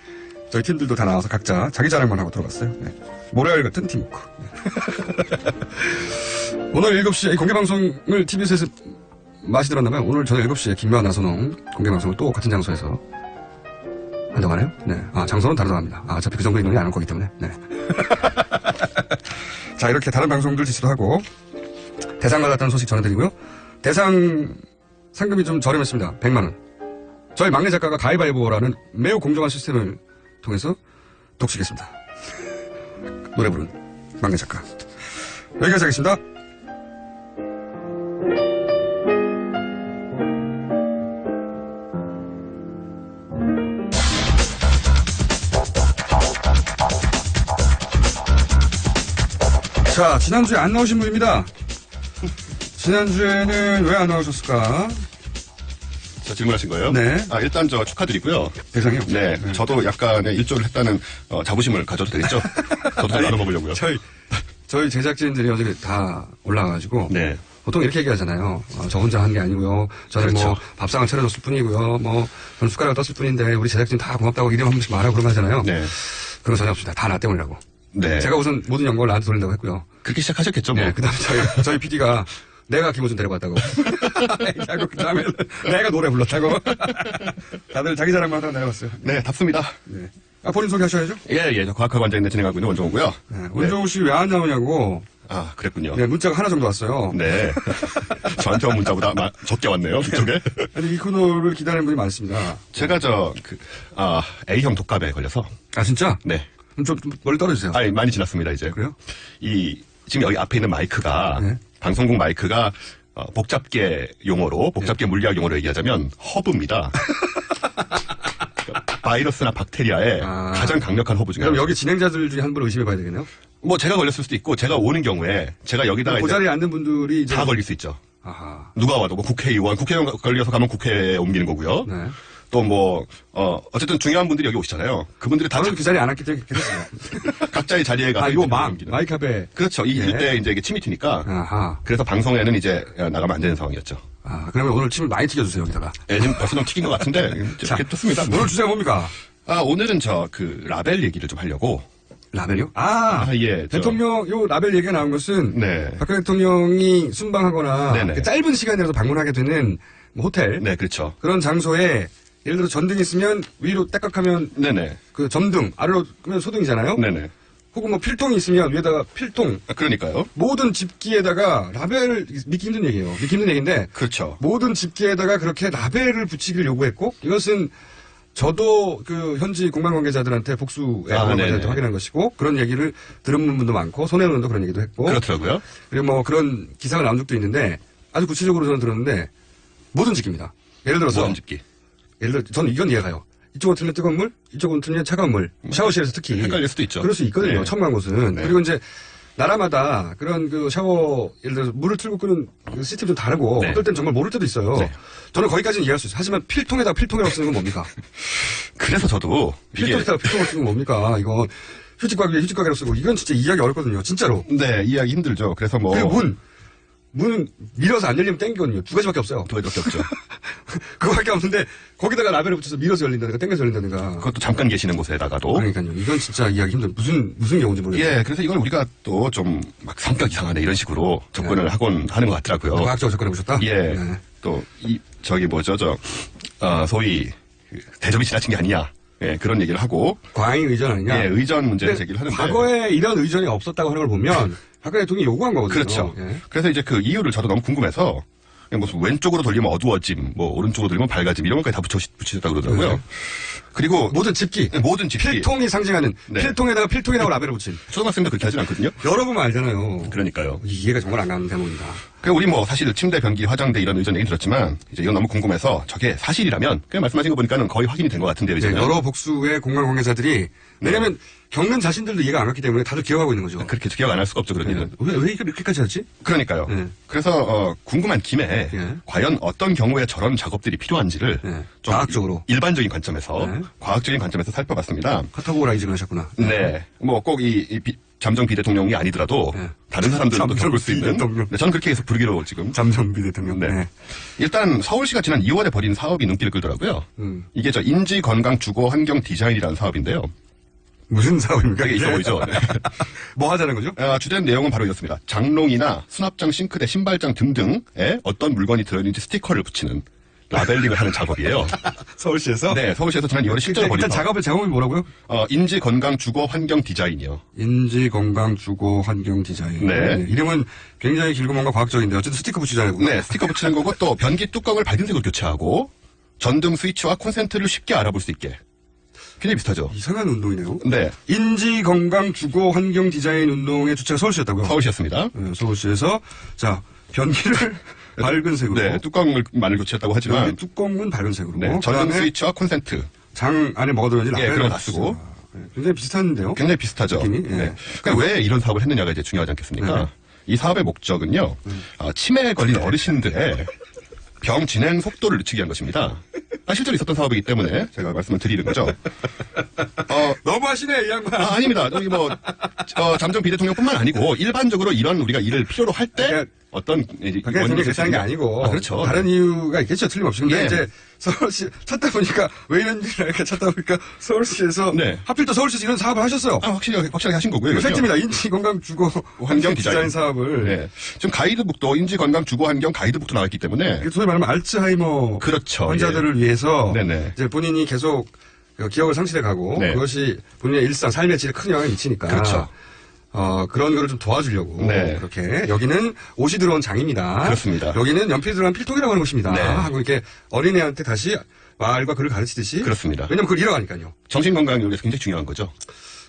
[SPEAKER 5] 저희 팀들도 다 나와서 각자 자기 자랑만 하고 들어갔어요. 네. 모래알 같은 팀워크. 네. 오늘 7시에 공개방송을 TBS에서 맛이 들었나봐요. 오늘 저녁 7시에 김미화 나선홍 공개방송을 또 같은 장소에서 한다고 하네요. 네. 장소는 다르다고 합니다. 어차피 그 정도 인원이 안 올 거기 때문에. 네. 자, 이렇게 다른 방송들 지시도 하고 대상 받았다는 소식 전해드리고요. 대상 상금이 좀 저렴했습니다. 100만원. 저희 막내 작가가 가위바위보라는 매우 공정한 시스템을 통해서 독식했습니다. 노래 부른 막내 작가. 여기까지 하겠습니다. 자, 지난주에 안 나오신 분입니다. 지난주에는 왜 안 나오셨을까?
[SPEAKER 11] 저 질문하신 거예요?
[SPEAKER 5] 네.
[SPEAKER 11] 일단 저 축하드리고요.
[SPEAKER 5] 대상이요?
[SPEAKER 11] 네. 저도 약간의 일조를 했다는 자부심을 가져도 되겠죠? 저도 좀 나눠 먹으려고요.
[SPEAKER 5] 저희 제작진들이 어제 다 올라와가지고.
[SPEAKER 11] 네.
[SPEAKER 5] 보통 이렇게 얘기하잖아요. 저 혼자 한 게 아니고요. 저는
[SPEAKER 11] 그렇죠.
[SPEAKER 5] 뭐 밥상을 차려줬을 뿐이고요. 뭐 저는 숟가락을 떴을 뿐인데 우리 제작진 다 고맙다고 이름 한 번씩 말하고 그런 거 하잖아요.
[SPEAKER 11] 네.
[SPEAKER 5] 그런 거 전혀 없습니다. 다 나 때문이라고.
[SPEAKER 11] 네.
[SPEAKER 5] 제가 우선 모든 영광을 나한테 돌린다고 했고요.
[SPEAKER 11] 그렇게 시작하셨겠죠, 뭐.
[SPEAKER 5] 네. 그 다음에 저희 PD가 내가 김호준 데려갔다고. 얘기하고 그 다음에 내가 노래 불렀다고. 다들 자기 자랑만 하다가 내려갔어요.
[SPEAKER 11] 네, 답습니다.
[SPEAKER 5] 네. 본인 소개하셔야죠.
[SPEAKER 11] 저 과학학 관장인데 진행하고 있는 원종우고요.
[SPEAKER 5] 네. 원종우 씨 왜 안 나오냐고
[SPEAKER 11] 아, 그랬군요.
[SPEAKER 5] 네, 문자가 하나 정도 왔어요.
[SPEAKER 11] 네. 저한테 온 문자보다 적게 왔네요, 이쪽에.
[SPEAKER 5] 아니, 이 코너를 기다리는 분이 많습니다.
[SPEAKER 11] 제가 A형 독감에 걸려서.
[SPEAKER 5] 아, 진짜?
[SPEAKER 11] 네.
[SPEAKER 5] 좀 멀리 떨어지세요.
[SPEAKER 11] 아니, 많이 지났습니다, 이제.
[SPEAKER 5] 그래요?
[SPEAKER 11] 지금 여기 앞에 있는 마이크가,
[SPEAKER 5] 네.
[SPEAKER 11] 방송국 마이크가 복잡계 물리학 용어로 얘기하자면 허브입니다. 바이러스나 박테리아의 가장 강력한 허브 중에
[SPEAKER 5] 그럼
[SPEAKER 11] 하나죠.
[SPEAKER 5] 여기 진행자들 중에 한 분을 의심해 봐야 되겠네요?
[SPEAKER 11] 뭐 제가 걸렸을 수도 있고 제가 오는 경우에 제가 여기다가
[SPEAKER 5] 그
[SPEAKER 11] 이제
[SPEAKER 5] 자리에 앉는 분들이 이제
[SPEAKER 11] 다 걸릴 수 있죠.
[SPEAKER 5] 아하.
[SPEAKER 11] 누가 와도 뭐 국회의원 걸려서 가면 국회에 옮기는 거고요.
[SPEAKER 5] 네.
[SPEAKER 11] 또 뭐 어쨌든 중요한 분들이 여기 오시잖아요. 그분들이 다
[SPEAKER 5] 저는 그 자리에 안 앉기 때문에 괜찮습니다.
[SPEAKER 11] 각자의 자리에 가서
[SPEAKER 5] 이거
[SPEAKER 11] 이제 옮기는.
[SPEAKER 5] 마이크 앞에.
[SPEAKER 11] 그렇죠. 이때 이제 이게 침이 튀니까.
[SPEAKER 5] 아하.
[SPEAKER 11] 그래서 방송에는 이제 나가면 안 되는 상황이었죠.
[SPEAKER 5] 아, 그러면 오늘 침을 많이 튀겨주세요, 여기다가.
[SPEAKER 11] 예, 지금 벌써 좀 튀긴 것 같은데
[SPEAKER 5] 자,
[SPEAKER 11] 좋습니다.
[SPEAKER 5] 오늘 주제가 뭡니까?
[SPEAKER 11] 오늘은 라벨 얘기를 좀 하려고.
[SPEAKER 5] 라벨이요?
[SPEAKER 11] 예.
[SPEAKER 5] 대통령, 요 라벨 얘기가 나온 것은.
[SPEAKER 11] 네.
[SPEAKER 5] 박근혜 대통령이 순방하거나.
[SPEAKER 11] 네네.
[SPEAKER 5] 그 짧은 시간이라도 방문하게 되는 뭐 호텔.
[SPEAKER 11] 네, 그렇죠.
[SPEAKER 5] 그런 장소에 예를 들어 전등이 있으면 위로 딱딱하면.
[SPEAKER 11] 네네.
[SPEAKER 5] 그 점등, 아래로 끄면 소등이잖아요?
[SPEAKER 11] 네네.
[SPEAKER 5] 혹은 뭐 필통이 있으면 위에다가 필통.
[SPEAKER 11] 그러니까요.
[SPEAKER 5] 모든 집기에다가 라벨을 믿기 힘든 얘기예요. 믿기 힘든 얘기인데.
[SPEAKER 11] 그렇죠.
[SPEAKER 5] 모든 집기에다가 그렇게 라벨을 붙이기를 요구했고, 이것은 저도 그 현지 공방 관계자들한테 복수의 공방 관계자한테 확인한 것이고, 그런 얘기를 들은 분도 많고, 손혜원 의원도 그런 얘기도 했고.
[SPEAKER 11] 그렇더라고요.
[SPEAKER 5] 그리고 뭐 그런 기사가 나온 적도 있는데, 아주 구체적으로 저는 들었는데, 모든 집기입니다. 예를 들어서.
[SPEAKER 11] 모든 집기.
[SPEAKER 5] 예를 들어, 저는 이건 이해가 가요. 이쪽은 틀면 뜨거운 물, 이쪽은 틀면 차가운 물. 샤워실에서 특히.
[SPEAKER 11] 헷갈릴 수도 있죠.
[SPEAKER 5] 그럴 수 있거든요.
[SPEAKER 11] 네.
[SPEAKER 5] 처음 간 곳은.
[SPEAKER 11] 네.
[SPEAKER 5] 그리고 이제 나라마다 그런 그 샤워, 예를 들어서 물을 틀고 끄는 그 시스템이 좀 다르고,
[SPEAKER 11] 네.
[SPEAKER 5] 어떨 땐 정말 모를 때도 있어요.
[SPEAKER 11] 네.
[SPEAKER 5] 저는 거기까지는 이해할 수 있어요. 하지만 필통에다가 필통이라고 쓰는 건 뭡니까?
[SPEAKER 11] 그래서 저도
[SPEAKER 5] 필통에다가 필통을 쓰는 건 뭡니까? 이거 휴지가게 휴지가게로 쓰고, 이건 진짜 이해하기 어렵거든요. 진짜로.
[SPEAKER 11] 네, 이해하기 힘들죠. 그래서 뭐.
[SPEAKER 5] 그리고 문은 밀어서 안 열리면 땡기거든요. 두 가지밖에 없어요.
[SPEAKER 11] 두 가지밖에 없죠.
[SPEAKER 5] 그거밖에 없는데, 거기다가 라벨을 붙여서 밀어서 열린다든가, 땡겨서 열린다든가.
[SPEAKER 11] 그것도 잠깐 계시는 곳에다가도.
[SPEAKER 5] 그러니까요. 이건 진짜 이해하기 힘든, 무슨 경우인지 모르겠어요.
[SPEAKER 11] 예, 그래서 이걸 우리가 또 좀 막 성격 이상하네 이런 식으로 접근을 하곤 하는 것 같더라고요.
[SPEAKER 5] 과학적으로 접근해 보셨다?
[SPEAKER 11] 예.
[SPEAKER 5] 네.
[SPEAKER 11] 또, 소위, 대접이 지나친 게 아니냐. 예, 그런 얘기를 하고.
[SPEAKER 5] 과잉 의전 아니냐?
[SPEAKER 11] 예, 의전 문제를
[SPEAKER 5] 근데
[SPEAKER 11] 제기를 하는데.
[SPEAKER 5] 과거에 이런 의전이 없었다고 하는 걸 보면, 박근혜 대통령이 요구한 거거든요.
[SPEAKER 11] 그렇죠.
[SPEAKER 5] 예.
[SPEAKER 11] 그래서 이제 그 이유를 저도 너무 궁금해서, 무슨 왼쪽으로 돌리면 어두워짐, 뭐 오른쪽으로 돌리면 밝아짐 이런 것까지 다 붙이셨다고 그러더라고요.
[SPEAKER 5] 네.
[SPEAKER 11] 그리고
[SPEAKER 5] 모든 집기.
[SPEAKER 11] 모든 집기.
[SPEAKER 5] 필통이 상징하는
[SPEAKER 11] 네.
[SPEAKER 5] 필통에다가 필통이라고 라벨을 붙인.
[SPEAKER 11] 초등학생도 그렇게 하진 않거든요.
[SPEAKER 5] 여러분 알잖아요.
[SPEAKER 11] 그러니까요.
[SPEAKER 5] 이해가 정말 안 가는 대목입니다.
[SPEAKER 11] 그리고 우리 뭐 사실 침대, 변기, 화장대 이런 의전 얘기 들었지만 이제 이건 너무 궁금해서 저게 사실이라면 그냥 말씀하신 거 보니까는 거의 확인이 된 것 같은데요.
[SPEAKER 5] 네,
[SPEAKER 11] 이제는.
[SPEAKER 5] 여러 복수의 공간 관계자들이 왜냐면 겪는 자신들도 이해가 안 갔기 때문에 다들 기억하고 있는 거죠.
[SPEAKER 11] 그렇게 기억 안 할 수가 없죠. 그런 일은.
[SPEAKER 5] 왜 이렇게까지 하지?
[SPEAKER 11] 그러니까요.
[SPEAKER 5] 네.
[SPEAKER 11] 그래서 궁금한 김에
[SPEAKER 5] 네.
[SPEAKER 11] 과연 어떤 경우에 저런 작업들이 필요한지를
[SPEAKER 5] 네.
[SPEAKER 11] 좀
[SPEAKER 5] 과학적으로.
[SPEAKER 11] 일반적인 관점에서
[SPEAKER 5] 네.
[SPEAKER 11] 과학적인 관점에서 살펴봤습니다.
[SPEAKER 5] 카타고라이징을 하셨구나.
[SPEAKER 11] 네. 뭐 꼭 잠정 비대통령이 아니더라도
[SPEAKER 5] 네.
[SPEAKER 11] 다른 사람들도
[SPEAKER 5] 잠정
[SPEAKER 11] 겪을 수 있는.
[SPEAKER 5] 비대통령.
[SPEAKER 11] 네, 저는 그렇게 계속 부르기로 지금.
[SPEAKER 5] 잠정비 대통령.
[SPEAKER 11] 네.
[SPEAKER 5] 네.
[SPEAKER 11] 일단 서울시가 지난 2월에 벌인 사업이 눈길을 끌더라고요. 이게 인지 건강 주거 환경 디자인이라는 사업인데요.
[SPEAKER 5] 무슨 사업입니까?
[SPEAKER 11] 되게 있어 보이죠? 네.
[SPEAKER 5] 뭐 하자는 거죠?
[SPEAKER 11] 주된 내용은 바로 이렇습니다. 장롱이나 수납장, 싱크대, 신발장 등등에 어떤 물건이 들어있는지 스티커를 붙이는 라벨링을 하는 작업이에요.
[SPEAKER 5] 서울시에서?
[SPEAKER 11] 네, 서울시에서 지난 2월에 실제로 벌인
[SPEAKER 5] 일단 제목이 뭐라고요?
[SPEAKER 11] 인지 건강 주거 환경 디자인이요.
[SPEAKER 5] 인지 건강 주거 환경 디자인.
[SPEAKER 11] 네.
[SPEAKER 5] 이름은 굉장히 길고 뭔가 과학적인데 어쨌든 스티커 붙이자는 거고.
[SPEAKER 11] 네, 스티커 붙이는 거고 또 변기 뚜껑을 밝은 색으로 교체하고 전등 스위치와 콘센트를 쉽게 알아볼 수 있게. 굉장히 비슷하죠.
[SPEAKER 5] 이상한 운동이네요.
[SPEAKER 11] 네.
[SPEAKER 5] 인지 건강 주거 환경 디자인 운동의 주체가 서울시였다고요?
[SPEAKER 11] 서울시였습니다.
[SPEAKER 5] 네, 서울시에서 자 변기를 밝은 색으로.
[SPEAKER 11] 네, 뚜껑만을 교체했다고 하지만.
[SPEAKER 5] 변기 뚜껑은 밝은 색으로.
[SPEAKER 11] 네, 전등 스위치와 콘센트.
[SPEAKER 5] 장 안에 뭐가 들어있는지
[SPEAKER 11] 예,
[SPEAKER 5] 라벨을
[SPEAKER 11] 그런 거 다 쓰고.
[SPEAKER 5] 네, 굉장히 비슷한데요.
[SPEAKER 11] 굉장히 비슷하죠.
[SPEAKER 5] 느낌이? 예.
[SPEAKER 11] 네. 그러니까 왜 이런 사업을 했느냐가 이제 중요하지 않겠습니까?
[SPEAKER 5] 네.
[SPEAKER 11] 이 사업의 목적은요, 치매에 걸린 어르신들의 병 진행 속도를 늦추기 위한 것입니다. 실제로 있었던 사업이기 때문에 제가 말씀을 드리는 거죠.
[SPEAKER 5] 너무 하시네, 이 양반.
[SPEAKER 11] 아닙니다. 저기 잠정 비대통령뿐만 아니고 일반적으로 이런 우리가 일을 필요로 할 때
[SPEAKER 5] 그러니까
[SPEAKER 11] 어떤
[SPEAKER 5] 박근혜 대통령이 그렇게 하는 게 아니고.
[SPEAKER 11] 그렇죠.
[SPEAKER 5] 다른 이유가 있겠죠. 틀림없이. 근데
[SPEAKER 11] 예.
[SPEAKER 5] 이제 서울시 찾다 보니까 왜 이런지 이렇게 찾다 보니까 서울시에서
[SPEAKER 11] 네.
[SPEAKER 5] 하필 또 서울시에서 이런 사업을 하셨어요.
[SPEAKER 11] 확실하게 하신 거고요.
[SPEAKER 5] 이거
[SPEAKER 11] 이거는요.
[SPEAKER 5] 팩트입니다. 인지 건강 주거
[SPEAKER 11] 환경 디자인
[SPEAKER 5] 사업을.
[SPEAKER 11] 네. 지금 가이드북도 인지 건강 주거 환경 가이드북도 나와 있기 때문에
[SPEAKER 5] 소위 말하면 알츠하이머
[SPEAKER 11] 그렇죠.
[SPEAKER 5] 환자들을 위해서
[SPEAKER 11] 네네.
[SPEAKER 5] 이제 본인이 계속 기억을 상실해 가고
[SPEAKER 11] 네.
[SPEAKER 5] 그것이 본인의 일상 삶의 질에 큰 영향을 미치니까
[SPEAKER 11] 그렇죠.
[SPEAKER 5] 그런 거를 좀 도와주려고.
[SPEAKER 11] 네.
[SPEAKER 5] 그렇게. 여기는 옷이 들어온 장입니다.
[SPEAKER 11] 그렇습니다.
[SPEAKER 5] 여기는 연필이 들어간 필통이라고 하는 것입니다.
[SPEAKER 11] 네.
[SPEAKER 5] 하고 이렇게 어린애한테 다시 말과 글을 가르치듯이.
[SPEAKER 11] 그렇습니다.
[SPEAKER 5] 왜냐면 그걸 잃어가니까요.
[SPEAKER 11] 정신건강교육에서 굉장히 중요한 거죠.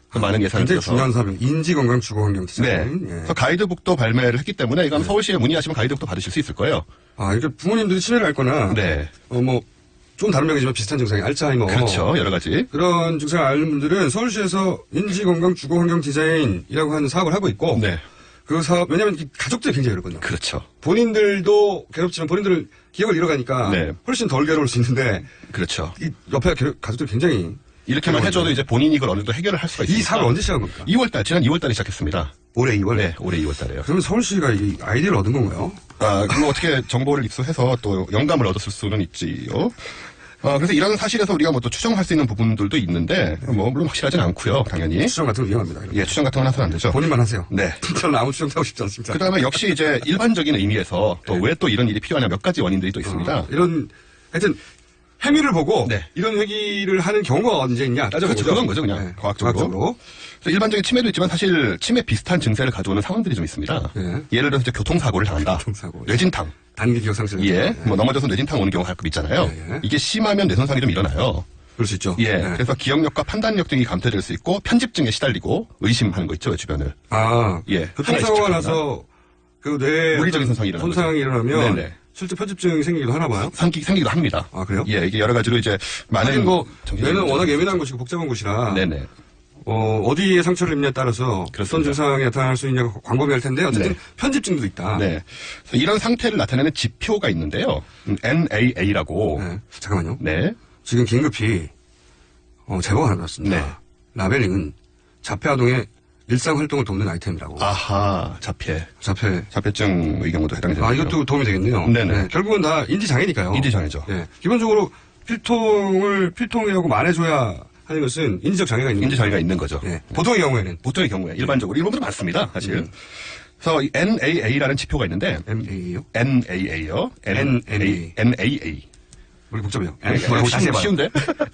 [SPEAKER 11] 그 많은 예산을
[SPEAKER 5] 굉장히
[SPEAKER 11] 들여서.
[SPEAKER 5] 중요한 사업이 인지건강 주거환경
[SPEAKER 11] 네.
[SPEAKER 5] 디자인. 예.
[SPEAKER 11] 그래서 가이드북도 발매를 했기 때문에 이건 서울시에 문의하시면 가이드북도 받으실 수 있을 거예요.
[SPEAKER 5] 이게 부모님들이 치매를 앓거나.
[SPEAKER 11] 네.
[SPEAKER 5] 좀 다른 병이지만 비슷한 증상이 알츠하이머.
[SPEAKER 11] 그렇죠. 여러 가지.
[SPEAKER 5] 그런 증상을 앓는 분들은 서울시에서 인지건강 주거환경 디자인이라고 하는 사업을 하고 있고.
[SPEAKER 11] 네.
[SPEAKER 5] 그 사업, 왜냐면 가족들이 굉장히 괴롭거든요.
[SPEAKER 11] 그렇죠.
[SPEAKER 5] 본인들도 괴롭지만 본인들 기억을 잃어가니까
[SPEAKER 11] 네.
[SPEAKER 5] 훨씬 덜 괴로울 수 있는데
[SPEAKER 11] 그렇죠.
[SPEAKER 5] 이 옆에 가족들이 굉장히
[SPEAKER 11] 이렇게만 해줘도 이제 본인이 이걸 어느 정도 해결을 할 수가 있습니다.
[SPEAKER 5] 이 사업을 언제 시작한 겁니까?
[SPEAKER 11] 2월달, 지난 2월달에 시작했습니다.
[SPEAKER 5] 올해 2월?
[SPEAKER 11] 네, 올해 2월달에요.
[SPEAKER 5] 그러면 서울시가 이 아이디어를 얻은 건가요?
[SPEAKER 11] 그거 어떻게 정보를 입수해서 또 영감을 얻었을 수는 있지요. 그래서 이런 사실에서 우리가 뭐 또 추정할 수 있는 부분들도 있는데, 물론 확실하진 않고요, 당연히.
[SPEAKER 5] 추정 같은 거 위험합니다.
[SPEAKER 11] 예, 추정 같은 건 해서는 안 되죠.
[SPEAKER 5] 본인만 하세요.
[SPEAKER 11] 네.
[SPEAKER 5] 저는 아무 추정도 하고 싶지 않습니다.
[SPEAKER 11] 그 다음에 역시 이제 일반적인 의미에서 또 왜 또 이런 일이 필요하냐 몇 가지 원인들이 또 있습니다.
[SPEAKER 5] 하여튼, 행위를 보고,
[SPEAKER 11] 네.
[SPEAKER 5] 이런 회기를 하는 경우가 언제 있냐 따져보죠.
[SPEAKER 11] 그렇죠. 그건 거죠, 그냥.
[SPEAKER 5] 네.
[SPEAKER 11] 과학적으로. 그래서 일반적인 치매도 있지만 사실 치매 비슷한 증세를 가져오는 상황들이 좀 있습니다.
[SPEAKER 5] 네.
[SPEAKER 11] 예를 들어서 이제 교통사고를 당한다.
[SPEAKER 5] 교통사고.
[SPEAKER 11] 뇌진탕.
[SPEAKER 5] 단기 기억 상실.
[SPEAKER 11] 예. 넘어져서 뇌진탕 오는 경우가 가끔 있잖아요.
[SPEAKER 5] 예.
[SPEAKER 11] 이게 심하면 뇌손상이 좀 일어나요.
[SPEAKER 5] 그럴 수 있죠.
[SPEAKER 11] 예.
[SPEAKER 5] 네.
[SPEAKER 11] 그래서 기억력과 판단력 등이 감퇴될 수 있고 편집증에 시달리고 의심하는 거 있죠, 주변을.
[SPEAKER 5] 교통사고가
[SPEAKER 11] 예. 하나의 직접적이나.
[SPEAKER 5] 나서 그 뇌
[SPEAKER 11] 물리적인 손상이 일어나는
[SPEAKER 5] 손상이 일어나면
[SPEAKER 11] 네네.
[SPEAKER 5] 실제 편집증이 생기기도 하나 봐요.
[SPEAKER 11] 생기기도 합니다.
[SPEAKER 5] 그래요?
[SPEAKER 11] 예, 이게 여러 가지로 이제 많은
[SPEAKER 5] 하긴
[SPEAKER 11] 정신적인
[SPEAKER 5] 뇌는 워낙
[SPEAKER 11] 문제가
[SPEAKER 5] 예민한 곳이고 복잡한 곳이라
[SPEAKER 11] 네네.
[SPEAKER 5] 어디에 상처를 입냐에 따라서 어떤
[SPEAKER 11] 그렇습니다.
[SPEAKER 5] 증상이 나타날 수 있냐가 광범위할 텐데 어쨌든
[SPEAKER 11] 네.
[SPEAKER 5] 편집증도 있다.
[SPEAKER 11] 네. 그래서 이런 상태를 나타내는 지표가 있는데요. NAA라고.
[SPEAKER 5] 네. 잠깐만요.
[SPEAKER 11] 네.
[SPEAKER 5] 지금 긴급히 제보가 하나 왔습니다.
[SPEAKER 11] 네.
[SPEAKER 5] 라벨링은 자폐 아동의 일상 활동을 돕는 아이템이라고.
[SPEAKER 11] 아하, 자폐증 의 경우도 해당이 됩니다.
[SPEAKER 5] 이것도 도움이 되겠네요.
[SPEAKER 11] 네네.
[SPEAKER 5] 네. 결국은 다 인지장애니까요.
[SPEAKER 11] 인지장애죠.
[SPEAKER 5] 네. 기본적으로 필통이라고 말해줘야 하는 것은 인지적 장애가 있는
[SPEAKER 11] 인지장애가 있는 거죠.
[SPEAKER 5] 네. 보통의 경우에는.
[SPEAKER 11] 보통의 경우에, 일반적으로. 이런 분들 많습니다, 사실. 그래서 이 NAA라는 지표가 있는데,
[SPEAKER 5] MA요?
[SPEAKER 11] NAA요.
[SPEAKER 5] NAA.
[SPEAKER 11] NAA.
[SPEAKER 5] 우리 복잡해요.
[SPEAKER 11] 뭐라고
[SPEAKER 5] 다시 해봐요.
[SPEAKER 11] 쉬운데?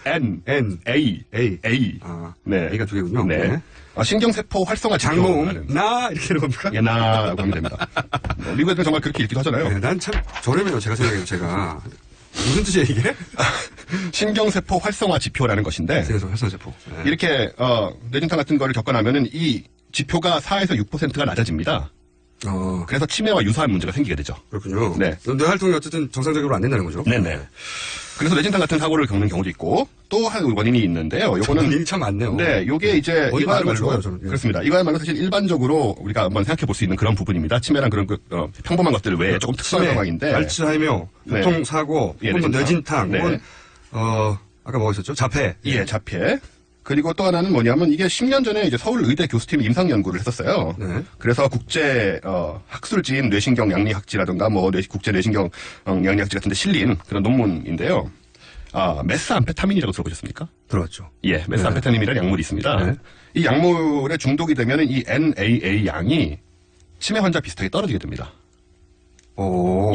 [SPEAKER 11] N, A,
[SPEAKER 5] A.
[SPEAKER 11] 네.
[SPEAKER 5] A가 두 개군요.
[SPEAKER 11] 네. 신경세포 활성화 지표.
[SPEAKER 5] 장모음, 이렇게 하는 겁니까?
[SPEAKER 11] 예, 나라고 하면 됩니다. 미국 애들은 정말 그렇게 읽기도 하잖아요.
[SPEAKER 5] 네, 난 참 저렴해요. 제가 생각해도 제가. 무슨 뜻이에요, 이게?
[SPEAKER 11] 신경세포 활성화 지표라는 것인데,
[SPEAKER 5] 활성세포. 네.
[SPEAKER 11] 이렇게, 뇌진탕 같은 거를 겪어나면은 이 지표가 4에서 6%가 낮아집니다. 그래서 치매와 유사한 문제가 생기게 되죠.
[SPEAKER 5] 그렇군요.
[SPEAKER 11] 네.
[SPEAKER 5] 뇌 활동이 어쨌든 정상적으로 안 된다는 거죠.
[SPEAKER 11] 네네. 그래서 뇌진탕 같은 사고를 겪는 경우도 있고, 또 한 원인이 있는데요. 요거는.
[SPEAKER 5] 원인이 참 많네요.
[SPEAKER 11] 네, 요게 이제,
[SPEAKER 5] 이거야말로 좋아요, 저는. 예.
[SPEAKER 11] 그렇습니다. 이거야말로 사실 일반적으로 우리가 한번 생각해 볼 수 있는 그런 부분입니다. 치매란 그런 평범한 것들 외에 조금 특수한 상황인데.
[SPEAKER 5] 알츠하이머,
[SPEAKER 11] 네.
[SPEAKER 5] 교통사고,
[SPEAKER 11] 예,
[SPEAKER 5] 혹은 뇌진탕,
[SPEAKER 11] 네.
[SPEAKER 5] 혹은, 아까 뭐 있었죠? 자폐.
[SPEAKER 11] 예, 자폐. 그리고 또 하나는 뭐냐면 이게 10년 전에 이제 서울 의대 교수팀이 임상 연구를 했었어요.
[SPEAKER 5] 네.
[SPEAKER 11] 그래서 국제 학술지인 뇌신경 양리학지라든가 뭐 국제 뇌신경 양리학지 같은 데 실린 그런 논문인데요. 메스암페타민이라고 들어보셨습니까?
[SPEAKER 5] 들어봤죠.
[SPEAKER 11] 예, 메스암페타민이라는 약물이 있습니다.
[SPEAKER 5] 네.
[SPEAKER 11] 이 약물에 중독이 되면 이 NAA 양이 치매 환자 비슷하게 떨어지게 됩니다.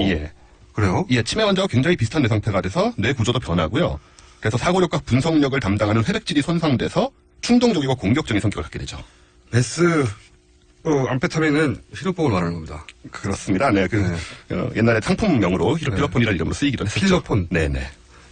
[SPEAKER 11] 예.
[SPEAKER 5] 그래요?
[SPEAKER 11] 예, 치매 환자와 굉장히 비슷한 뇌 상태가 돼서 뇌 구조도 변하고요. 그래서 사고력과 분석력을 담당하는 회백질이 손상돼서 충동적이고 공격적인 성격을 갖게 되죠.
[SPEAKER 5] 암페타민은 히로폰을 말하는 겁니다.
[SPEAKER 11] 그렇습니다. 네, 옛날에 상품명으로 필로폰이라는 이름으로 쓰이기도 했었죠.
[SPEAKER 5] 필로폰.
[SPEAKER 11] 네네.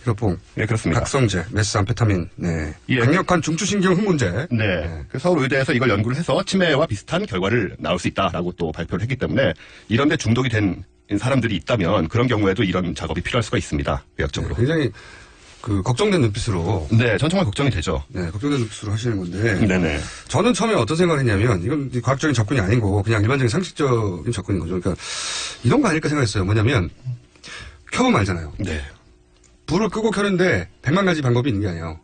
[SPEAKER 5] 히로폰.
[SPEAKER 11] 네, 그렇습니다.
[SPEAKER 5] 각성제, 메스암페타민. 네.
[SPEAKER 11] 예.
[SPEAKER 5] 강력한 중추신경 흥분제.
[SPEAKER 11] 네. 그래서 서울의대에서 이걸 연구를 해서 치매와 비슷한 결과를 나올 수 있다라고 또 발표를 했기 때문에 이런 데 중독이 된 사람들이 있다면 그런 경우에도 이런 작업이 필요할 수가 있습니다. 의학적으로.
[SPEAKER 5] 네, 굉장히 걱정된 눈빛으로.
[SPEAKER 11] 네, 전 정말 걱정이 되죠.
[SPEAKER 5] 네, 걱정된 눈빛으로 하시는 건데.
[SPEAKER 11] 네네.
[SPEAKER 5] 저는 처음에 어떤 생각을 했냐면, 이건 과학적인 접근이 아니고, 그냥 일반적인 상식적인 접근인 거죠. 그러니까, 이런 거 아닐까 생각했어요. 뭐냐면, 켜보면 알잖아요.
[SPEAKER 11] 네.
[SPEAKER 5] 불을 끄고 켜는데, 100만 가지 방법이 있는 게 아니에요.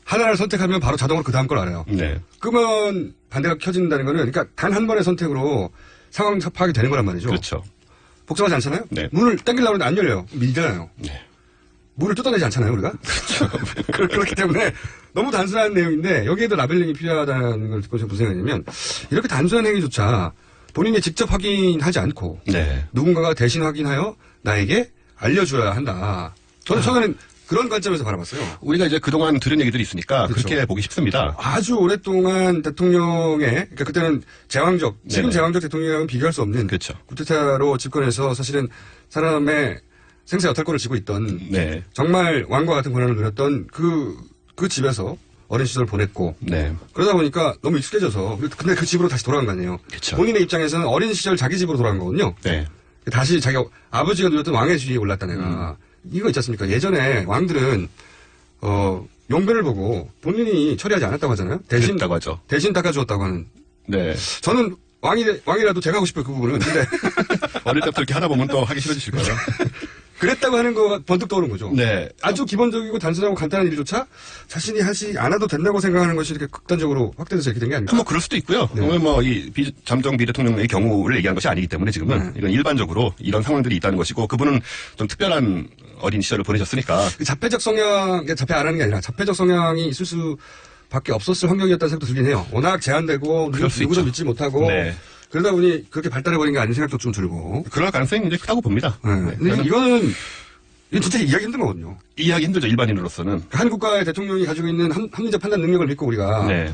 [SPEAKER 5] 하나를 선택하면 바로 자동으로 그 다음 걸 알아요.
[SPEAKER 11] 네.
[SPEAKER 5] 끄면 반대가 켜진다는 거는, 그러니까 단 한 번의 선택으로 상황 파악이 되는 거란 말이죠.
[SPEAKER 11] 그렇죠.
[SPEAKER 5] 복잡하지 않잖아요?
[SPEAKER 11] 네.
[SPEAKER 5] 문을 당기려고 하는데 안 열려요. 밀잖아요.
[SPEAKER 11] 네.
[SPEAKER 5] 물을 뜯어내지 않잖아요, 우리가? 그렇기 때문에 너무 단순한 내용인데 여기에도 라벨링이 필요하다는 걸 듣고 제가 무슨 생각이냐면 이렇게 단순한 행위조차 본인이 직접 확인하지 않고
[SPEAKER 11] 네.
[SPEAKER 5] 누군가가 대신 확인하여 나에게 알려줘야 한다. 저는 처음에는 그런 관점에서 바라봤어요.
[SPEAKER 11] 우리가 이제 그동안 들은 얘기들이 있으니까
[SPEAKER 5] 그렇죠.
[SPEAKER 11] 그렇게 보기 쉽습니다.
[SPEAKER 5] 아주 오랫동안 대통령의, 그러니까 그때는 제왕적, 지금
[SPEAKER 11] 네네.
[SPEAKER 5] 제왕적 대통령이랑은 비교할 수 없는
[SPEAKER 11] 그렇죠.
[SPEAKER 5] 쿠데타로 집권해서 사실은 사람의 생사 여탈권을 쥐고 있던
[SPEAKER 11] 네.
[SPEAKER 5] 정말 왕과 같은 권한을 누렸던 그 집에서 어린 시절을 보냈고
[SPEAKER 11] 네.
[SPEAKER 5] 그러다 보니까 너무 익숙해져서 근데 그 집으로 다시 돌아간 거 아니에요.
[SPEAKER 11] 그쵸.
[SPEAKER 5] 본인의 입장에서는 어린 시절 자기 집으로 돌아간 거거든요.
[SPEAKER 11] 네.
[SPEAKER 5] 다시 자기가 아버지가 누렸던 왕의 지위에 올랐다 내가. 이거 있지 않습니까? 예전에 왕들은 용변을 보고 본인이 처리하지 않았다고 하잖아요.
[SPEAKER 11] 그랬다고 하죠.
[SPEAKER 5] 대신 닦아주었다고 하는.
[SPEAKER 11] 네.
[SPEAKER 5] 저는 왕이라도 제가 하고 싶어요 그 부분은. 근데
[SPEAKER 11] 어릴 때부터 이렇게 하다 보면 또 하기 싫어지실 거예요.
[SPEAKER 5] 그랬다고 하는 거가 번뜩 떠오른 거죠.
[SPEAKER 11] 네.
[SPEAKER 5] 아주 기본적이고 단순하고 간단한 일조차 자신이 하지 않아도 된다고 생각하는 것이 이렇게 극단적으로 확대돼서 이렇게 된 게 아닙니까?
[SPEAKER 11] 뭐 그럴 수도 있고요.
[SPEAKER 5] 네.
[SPEAKER 11] 오늘 뭐 이 잠정 비대통령의 경우를 얘기한 것이 아니기 때문에 지금은 이건 일반적으로 이런 상황들이 있다는 것이고 그분은 좀 특별한 어린 시절을 보내셨으니까
[SPEAKER 5] 그 자폐적 성향, 자폐 안 하는 게 아니라 자폐적 성향이 있을 수밖에 없었을 환경이었다는 생각도 들긴 해요. 워낙 제한되고
[SPEAKER 11] 그럴 수
[SPEAKER 5] 누구도
[SPEAKER 11] 있죠.
[SPEAKER 5] 믿지 못하고
[SPEAKER 11] 네.
[SPEAKER 5] 그러다 보니 그렇게 발달해버린 게 아닌 생각도 좀 들고.
[SPEAKER 11] 그럴 가능성이 굉장히 크다고 봅니다.
[SPEAKER 5] 네.
[SPEAKER 11] 네.
[SPEAKER 5] 근데 이건 진짜 이해하기 힘든 거거든요.
[SPEAKER 11] 이해하기 힘들죠, 일반인으로서는.
[SPEAKER 5] 한 국가의 대통령이 가지고 있는 합리적 판단 능력을 믿고 우리가
[SPEAKER 11] 네.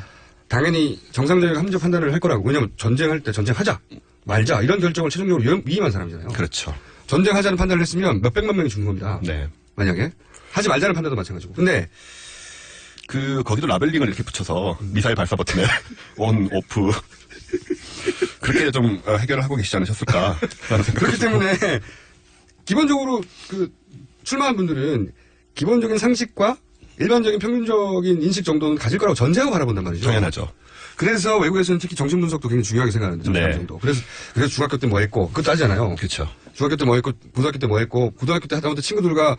[SPEAKER 5] 당연히 정상적인 합리적 판단을 할 거라고. 왜냐하면 전쟁할 때 전쟁하자 말자 이런 결정을 최종적으로 위임한 사람이잖아요.
[SPEAKER 11] 그렇죠.
[SPEAKER 5] 전쟁하자는 판단을 했으면 몇백만 명이 죽는 겁니다.
[SPEAKER 11] 네.
[SPEAKER 5] 만약에 하지 말자는 판단도 마찬가지고. 근데
[SPEAKER 11] 거기도 라벨링을 이렇게 붙여서 미사일 발사 버튼에 온, 오프. 그렇게 좀 해결을 하고 계시지 않으셨을까.
[SPEAKER 5] 그렇기 때문에 기본적으로 출마한 분들은 기본적인 상식과 일반적인 평균적인 인식 정도는 가질 거라고 전제하고 바라본단 말이죠.
[SPEAKER 11] 당연하죠.
[SPEAKER 5] 그래서 외국에서는 특히 정신 분석도 굉장히 중요하게 생각하는데 정신
[SPEAKER 11] 네.
[SPEAKER 5] 분석도. 그래서 중학교 때 뭐 했고 그것도 하잖아요.
[SPEAKER 11] 그렇죠.
[SPEAKER 5] 중학교 때 뭐 했고 고등학교 때 뭐 했고 고등학교 때 하다못해 친구들과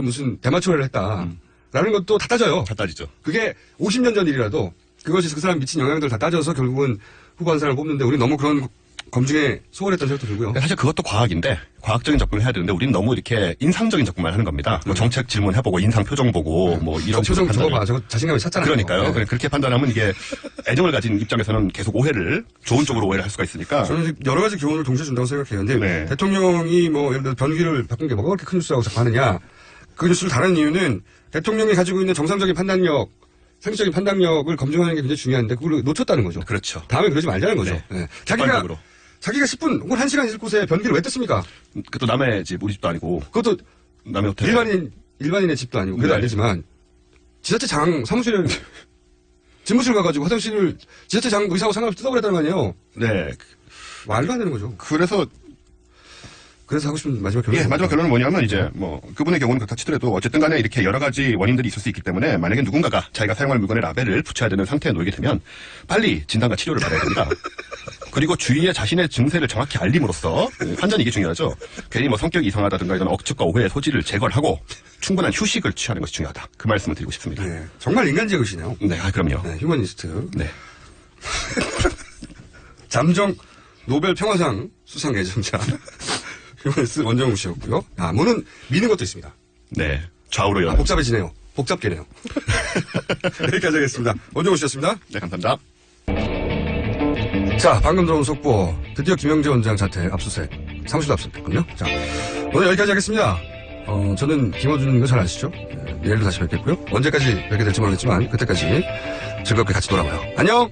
[SPEAKER 5] 무슨 대마초를 했다. 라는 것도 다 따져요.
[SPEAKER 11] 다 따지죠.
[SPEAKER 5] 그게 50년 전 일이라도 그것이 그 사람 미친 영향들 다 따져서 결국은 후보 한 사람을 뽑는데 우리 너무 그런 검증에 소홀했다는 생각도 들고요.
[SPEAKER 11] 사실 그것도 과학인데 과학적인 접근을 해야 되는데 우리는 너무 이렇게 인상적인 접근만 하는 겁니다. 뭐 정책 질문 해보고 인상 표정 보고 뭐 이런
[SPEAKER 5] 표정
[SPEAKER 11] 식으로
[SPEAKER 5] 저거 봐. 저거 자신감이 찼잖아요.
[SPEAKER 11] 그러니까요.
[SPEAKER 5] 네.
[SPEAKER 11] 그렇게 판단하면 이게 애정을 가진 입장에서는 계속 좋은 쪽으로 오해를 할 수가 있으니까.
[SPEAKER 5] 저는 여러 가지 교훈을 동시에 준다고 생각해요. 근데
[SPEAKER 11] 네.
[SPEAKER 5] 대통령이 뭐 예를 들어 변기를 바꾼 게 뭐가 그렇게 큰 뉴스라고 자꾸 하느냐. 그 뉴스를 다른 이유는 대통령이 가지고 있는 정상적인 판단력, 상식적인 판단력을 검증하는 게 굉장히 중요한데 그걸 놓쳤다는 거죠.
[SPEAKER 11] 그렇죠.
[SPEAKER 5] 다음에 그러지 말자는 거죠.
[SPEAKER 11] 네.
[SPEAKER 5] 네.
[SPEAKER 11] 객관적으로.
[SPEAKER 5] 자기가 10분 혹은 1시간 있을 곳에 변기를 왜 뜯습니까?
[SPEAKER 11] 그것도 남의 집, 우리 집도 아니고.
[SPEAKER 5] 그것도
[SPEAKER 11] 남의 호텔.
[SPEAKER 5] 일반인의 집도 아니고 그래도
[SPEAKER 11] 네.
[SPEAKER 5] 안 되지만 지자체장 사무실에 집무실 가가지고 화장실을 지자체장 의사하고 상관없이 뜯어버렸다는 거 아니에요.
[SPEAKER 11] 네.
[SPEAKER 5] 말도 안 되는 거죠.
[SPEAKER 11] 그래서
[SPEAKER 5] 하고 싶은 마지막 결론.
[SPEAKER 11] 예, 마지막 결론은 뭐냐면 이제 뭐 그분의 경우는 그렇다 치더라도 어쨌든 간에 이렇게 여러 가지 원인들이 있을 수 있기 때문에 만약에 누군가가 자기가 사용할 물건에 라벨을 붙여야 되는 상태에 놓이게 되면 빨리 진단과 치료를 받아야 됩니다. 그리고 주위에 자신의 증세를 정확히 알림으로써 판단이 이게 중요하죠. 괜히 뭐 성격이 이상하다든가 이런 억측과 오해의 소지를 제거를 하고 충분한 휴식을 취하는 것이 중요하다. 그 말씀을 드리고 싶습니다.
[SPEAKER 5] 네, 정말 인간적이시네요.
[SPEAKER 11] 네, 그럼요.
[SPEAKER 5] 네, 휴머니스트.
[SPEAKER 11] 네.
[SPEAKER 5] 잠정 노벨 평화상 수상 예정자 휴머니스트 원정우 씨였고요. 뭐는 미는 것도 있습니다.
[SPEAKER 11] 네. 좌우로 연.
[SPEAKER 5] 복잡해지네요. 복잡계네요. 여기까지 하겠습니다. 원정우 씨였습니다.
[SPEAKER 11] 네, 감사합니다.
[SPEAKER 5] 자, 방금 들어온 속보. 드디어 김영재 원장 자택 압수수색. 사무실도 압수됐군요. 자, 오늘 여기까지 하겠습니다. 저는 김어준인 거 잘 아시죠? 네, 내일도 다시 뵙겠고요. 언제까지 뵙게 될지 모르겠지만 그때까지 즐겁게 같이 놀아봐요. 안녕!